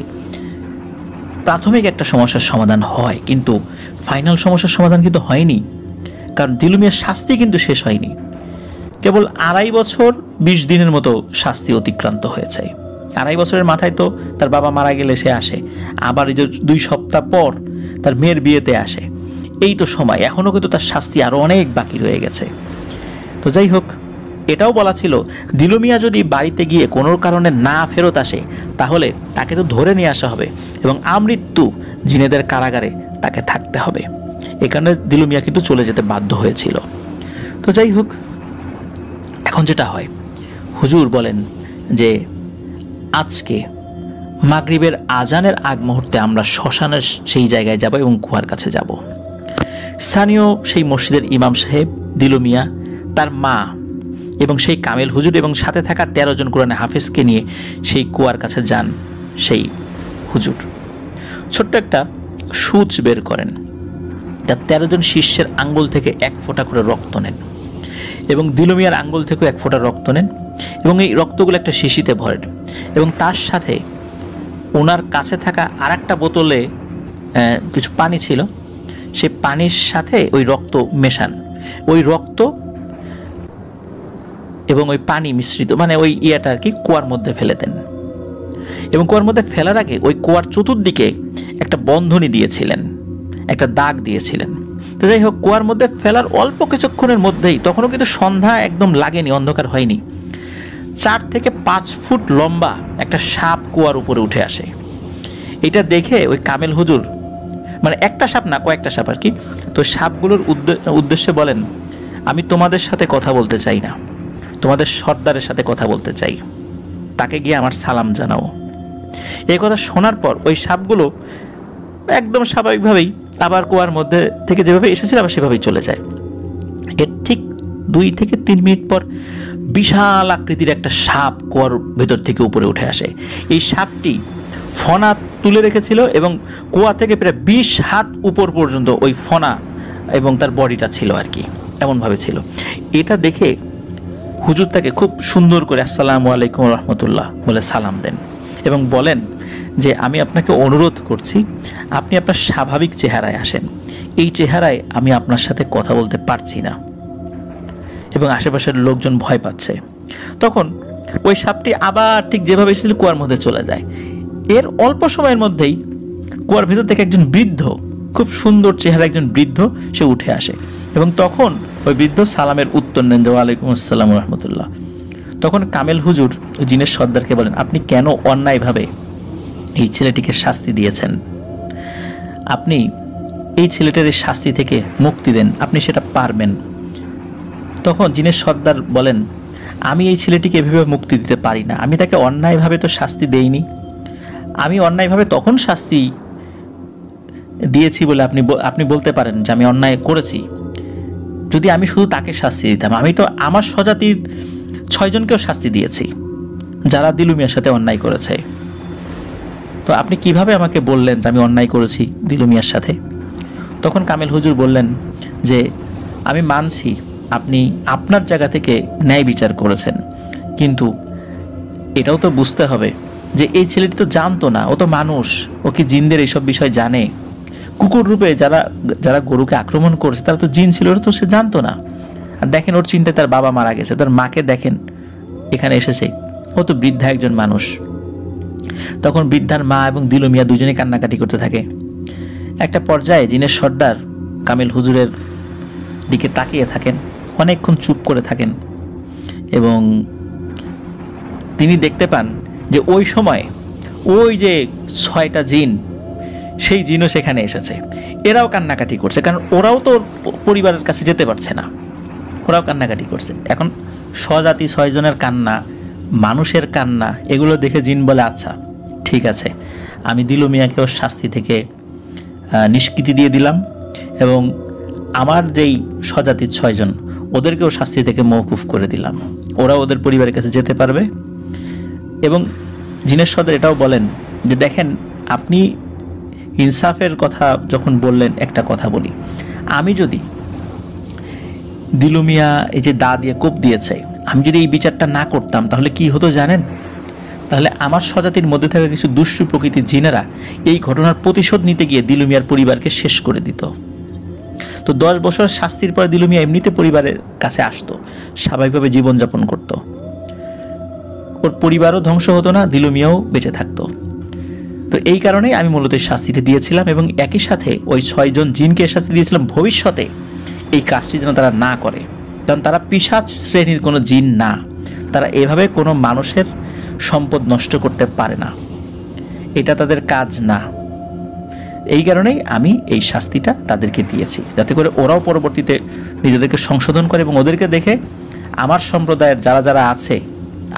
প্রাথমিক একটা সমস্যার সমাধান হয়, কিন্তু ফাইনাল সমস্যার সমাধান কিন্তু হয়নি, কারণ দিলু মিয়ার শাস্তি কিন্তু শেষ হয়নি। কেবল 2.5 বছর 20 দিনের মতো শাস্তি অতিক্রান্ত হয়েছে। 2.5 বছরের মাথায় তো তার বাবা মারা গেলে সে আসে, আবার এই যে 2 সপ্তাহ পর তার মেয়ের বিয়েতে আসে, এই তো সময়, এখনও কিন্তু তার শাস্তি আরও অনেক বাকি রয়ে গেছে। তো যাই হোক, এটাও বলা ছিল দিলু মিয়া যদি বাড়িতে গিয়ে কোনো কারণে না ফেরত আসে তাহলে তাকে তো ধরে নিয়ে আসা হবে এবং আমৃত্যু জিনেদের কারাগারে তাকে থাকতে হবে। এ কারণে দিলু মিয়া কিন্তু চলে যেতে বাধ্য হয়েছিল। তো যাই হোক, এখন যেটা হয়, হুজুর বলেন যে আজকে মাগরিবের আজানের আগ মুহূর্তে আমরা শ্মশানের সেই জায়গায় যাব এবং কুয়ার কাছে যাব। স্থানীয় সেই মসজিদের ইমাম সাহেব, দিলু মিয়া, তার মা এবং সেই কামেল হুজুর এবং সাথে থাকা 13 জন কোরআনে হাফেজকে নিয়ে সেই কুয়ার কাছে যান সেই হুজুর। ছোট্ট একটা সূচ বের করেন, তার 13 জন শিষ্যের আঙ্গুল থেকে 1 ফোঁটা করে রক্ত নেন এবং দিলু মিয়ার আঙ্গুল থেকেও 1 ফোঁটা রক্ত নেন এবং এই রক্তগুলো একটা শিশিতে ভরেন এবং তার সাথে ওনার কাছে থাকা আরেকটা বোতলে কিছু পানি ছিল, সেই পানির সাথে ওই রক্ত মেশান। ওই রক্ত এবং ওই পানি মিশ্রিত, মানে ওই ইয়েটা আর কি, কুয়ার মধ্যে ফেলে দেন এবং কুয়ার মধ্যে ফেলার আগে ওই কুয়ার চতুর্দিকে একটা বন্ধনী দিয়েছিলেন, একটা দাগ দিয়েছিলেন। তো যাই হোক, কুয়ার মধ্যে ফেলার অল্প কিছুক্ষণের মধ্যেই, তখনও কিন্তু সন্ধ্যা একদম লাগেনি, অন্ধকার হয়নি, 4 থেকে 5 ফুট লম্বা একটা সাপ কুয়ার উপরে উঠে আসে। এটা দেখে ওই কামেল হুজুর, মানে একটা সাপ না, কয়েকটা সাপ আর কি, তো সাপগুলোর উদ্দেশ্যে বলেন, আমি তোমাদের সাথে কথা বলতে চাই না, তোমাদের সর্দারের সাথে কথা বলতে চাই, তাকে গিয়ে আমার সালাম জানাও। এই কথা শোনার পর ওই সাপগুলো একদম স্বাভাবিকভাবেই আবার কুয়ার মধ্যে থেকে যেভাবে এসেছিল আবার সেভাবেই চলে যায়। এর ঠিক 2 থেকে 3 মিনিট পর বিশাল আকৃতির একটা সাপ কুয়ার ভেতর থেকে উপরে উঠে আসে। এই সাপটি ফনা তুলে রেখেছিল এবং কুয়া থেকে প্রায় 20 হাত উপর পর্যন্ত ওই ফনা এবং তার বডিটা ছিল আর কি, এমনভাবে ছিল। এটা দেখে হুজুর তাকে খুব সুন্দর করে আসসালামু আলাইকুম রহমতুল্লাহ বলে সালাম দেন এবং বলেন যে আমি আপনাকে অনুরোধ করছি আপনি আপনার স্বাভাবিক চেহারায় আসেন, এই চেহারায় আমি আপনার সাথে কথা বলতে পারছি না। এবং আশেপাশের লোকজন ভয় পাচ্ছে। তখন ওই সাপটি আবার ঠিক যেভাবে এসেছিল কুয়ার মধ্যে চলে যায়। এর অল্প সময়ের মধ্যেই কুয়ার ভিতর থেকে একজন বৃদ্ধ, খুব সুন্দর চেহারা একজন বৃদ্ধ সে উঠে আসে এবং তখন ওই বৃদ্ধ সালামের উত্তর নেন যে ওয়ালাইকুম আসসালাম রহমতুল্লাহ। তখন কামেল হুজুর ওই জিনের সর্দারকে বলেন, আপনি কেন অন্যায়ভাবে এই ছেলেটিকে শাস্তি দিয়েছেন? আপনি এই ছেলেটার এই শাস্তি থেকে মুক্তি দেন, আপনি সেটা পারবেন। তখন জিনের সর্দার বলেন, আমি এই ছেলেটিকে এভাবে মুক্তি দিতে পারি না, আমি তাকে অন্যায়ভাবে তো শাস্তি দেইনি, আমি অন্যায়ভাবে তখন শাস্তি দিয়েছি বলে আপনি বলতে পারেন যে আমি অন্যায় করেছি। যদি আমি শুধু তাকে শাস্তি দিতাম, আমি তো আমার স্বজাতির 6 জনকেও শাস্তি দিয়েছি যারা দিলু মিয়ার সাথে অন্যায় করেছে। তো আপনি কিভাবে আমাকে বললেন যে আমি অন্যায় করেছি দিলু মিয়ার সাথে? তখন কামেল হুজুর বললেন যে আমি মানছি আপনি আপনার জায়গা থেকে ন্যায় বিচার করেছেন, কিন্তু এটাও তো বুঝতে হবে যে এই ছেলেটি তো জানতো না, ও তো মানুষ, ও কি জিনদের এইসব বিষয় জানে? কুকুর রূপে যারা গরুকে আক্রমণ করেছে তারা তো জিন ছিল, ওরা তো সে জানতো না। আর দেখেন ওর চিন্তায় তার বাবা মারা গেছে, তার মাকে দেখেন এখানে এসেছে, ও তো বৃদ্ধা একজন মানুষ। তখন বৃদ্ধার মা এবং দিলু মিয়া দুজনেই কান্নাকাটি করতে থাকে। একটা পর্যায়ে জিনের সর্দার কামেল হুজুরের দিকে তাকিয়ে থাকেন, অনেকক্ষণ চুপ করে থাকেন এবং তিনি দেখতে পান যে ওই সময় ওই যে 6টা জিন, সেই জিনও সেখানে এসেছে। এরাও কান্নাকাটি করছে, কারণ ওরাও তো পরিবারের কাছে যেতে পারছে না, ওরাও কান্নাকাটি করছে। এখন স্বজাতি 6 জনের কান্না, মানুষের কান্না, এগুলো দেখে জিন বলে আচ্ছা ঠিক আছে, আমি দিলু মিয়াকেও শাস্তি থেকে নিষ্কৃতি দিয়ে দিলাম এবং আমার যেই স্বজাতির 6 জন ওদেরকেও শাস্তি থেকে মওকুফ করে দিলাম, ওরা ওদের পরিবারের কাছে যেতে পারবে। এবং জিনের সর্দার এটাও বলেন যে দেখেন, আপনি ইনসাফের কথা যখন বললেন, একটা কথা বলি, আমি যদি দিলু মিয়া এই যে দা দিয়ে কোপ দিয়েছে, আমি যদি এই বিচারটা না করতাম তাহলে কি হতো জানেন? তাহলে আমার স্বজাতির মধ্যে থাকা কিছু দুষ্টু প্রকৃতির জিনেরা এই ঘটনার প্রতিশোধ নিতে গিয়ে দিলু মিয়ার পরিবারকে শেষ করে দিত। তো 10 বছর শাস্তির পরে দিলু মিয়া এমনিতে পরিবারের কাছে আসতো, স্বাভাবিকভাবে জীবনযাপন করত, ওর পরিবারও ধ্বংস হতো না, দিলু মিয়াও বেঁচে থাকতো। তো এই কারণেই আমি মূলত শাস্তিটি দিয়েছিলাম এবং একই সাথে ওই 6 জন জিনকে শাস্তি দিয়েছিলাম ভবিষ্যতে এই কাজটি যেন তারা না করে, কারণ তারা পিশাচ শ্রেণীর কোনো জিন না, তারা এভাবে কোনো মানুষের সম্পদ নষ্ট করতে পারে না, এটা তাদের কাজ না। এই কারণেই আমি এই শাস্তিটা তাদেরকে দিয়েছি, যাতে করে ওরাও পরবর্তীতে নিজেদেরকে সংশোধন করে এবং ওদেরকে দেখে আমার সম্প্রদায়ের যারা যারা আছে,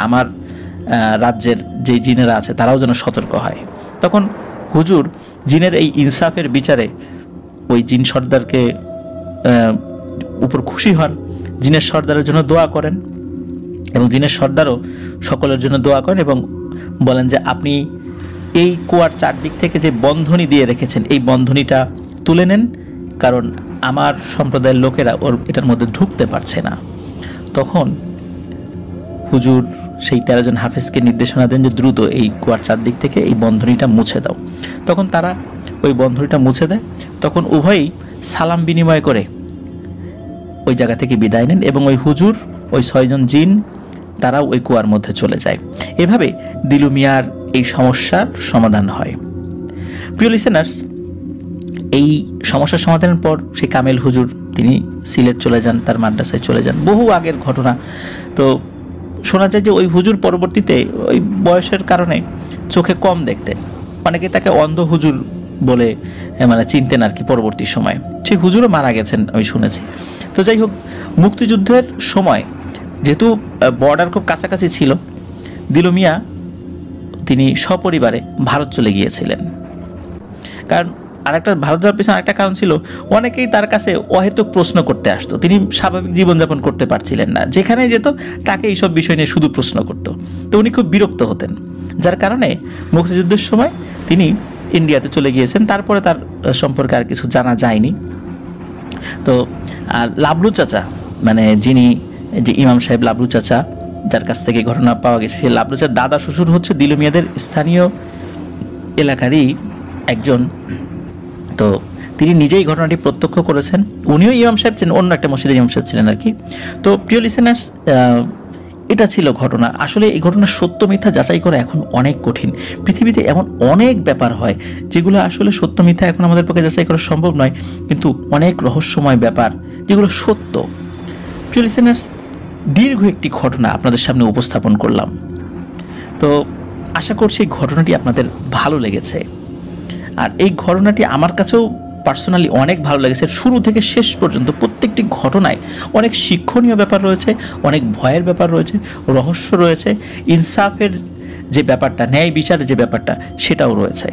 আমার রাজ্যের যে জিনেরা আছে তারাও যেন সতর্ক হয়। তখন হুজুর জিনের এই ইনসাফের বিচারে ওই জিন সর্দারকে উপর খুশি হন, জিনের সর্দারের জন্য দোয়া করেন এবং জিনের সর্দারও সকলের জন্য দোয়া করেন এবং বলেন যে আপনি এই কুয়ার চারদিক থেকে যে বন্ধনী দিয়ে রেখেছেন এই বন্ধনীটা তুলে নেন, কারণ আমার সম্প্রদায়ের লোকেরা এটার মধ্যে ঢুকতে পারছে না। তখন হুজুর সেই 13 জন হাফেজকে নির্দেশনা দেন যে দ্রুত এই কুয়ার চারদিক থেকে এই বন্ধনীটা মুছে দাও। তখন তারা ওই বন্ধনীটা মুছে দেয়। তখন উভয়ই সালাম বিনিময় করে ওই জায়গা থেকে বিদায় নেন এবং ওই হুজুর, ওই 6 জন জিন তারাও ওই কুয়ার মধ্যে চলে যায়। এভাবে দিলু মিয়ার এই সমস্যার সমাধান হয়। প্রিয় লিসেনার্স, এই সমস্যার সমাধানের পর সেই কামেল হুজুর তিনি সিলেট চলে যান, তার মাদ্রাসায় চলে যান। বহু আগের ঘটনা। তো শোনা যায় যে ওই হুজুর পরবর্তীতে ওই বয়সের কারণে চোখে কম দেখতেন, অনেকে তাকে অন্ধ হুজুর বলে মানে চিনতেন আর কি। পরবর্তী সময় সেই হুজুরও মারা গেছেন আমি শুনেছি। তো যাই হোক, মুক্তিযুদ্ধের সময় যেহেতু বর্ডার খুব কাছাকাছি ছিল, দিলু মিয়া তিনি সপরিবারে ভারত চলে গিয়েছিলেন। কারণ আরেকটা ভারত যাওয়ার পিছনে আরেকটা কারণ ছিল, অনেকেই তার কাছে অহেতুক প্রশ্ন করতে আসতো, তিনি স্বাভাবিক জীবনযাপন করতে পারছিলেন না, যেখানে যেত তাকে এইসব বিষয় নিয়ে শুধু প্রশ্ন করতো। তো উনি খুব বিরক্ত হতেন, যার কারণে মুক্তিযুদ্ধের সময় তিনি ইন্ডিয়াতে চলে গিয়েছেন। তারপরে তার সম্পর্কে আর কিছু জানা যায়নি। তো লাবলু চাচা, মানে যিনি যে ইমাম সাহেব লাবলু চাচা, যার কাছ থেকে ঘটনা পাওয়া গেছে, সেই লাবলু চাচার দাদা শ্বশুর হচ্ছে দিলু মিয়াদের স্থানীয় এলাকারই একজন। তো তিনি নিজেই ঘটনাটি প্রত্যক্ষ করেছেন। উনিও ইমাম সাহেব ছিলেন, অন্য একটা মসজিদের ইমাম সাহেব ছিলেন আর কি। তো প্রিয় লিসেনার্স, এটা ছিল ঘটনা। আসলে এই ঘটনার সত্য মিথ্যা যাচাই করা এখন অনেক কঠিন। পৃথিবীতে এমন অনেক ব্যাপার হয় যেগুলো আসলে সত্য মিথ্যা এখন আমাদের পক্ষে যাচাই করা সম্ভব নয়, কিন্তু অনেক রহস্যময় ব্যাপার যেগুলো সত্য। প্রিয় লিসেনার্স, দীর্ঘ একটি ঘটনা আপনাদের সামনে উপস্থাপন করলাম। তো আশা করছি এই ঘটনাটি আপনাদের ভালো লেগেছে। আর এই ঘটনাটি আমার কাছেও পার্সোনালি অনেক ভালো লেগেছে। শুরু থেকে শেষ পর্যন্ত প্রত্যেকটি ঘটনায় অনেক শিক্ষণীয় ব্যাপার রয়েছে, অনেক ভয়ের ব্যাপার রয়েছে, রহস্য রয়েছে, ইনসাফের যে ব্যাপারটা, ন্যায় বিচারের যে ব্যাপারটা, সেটাও রয়েছে।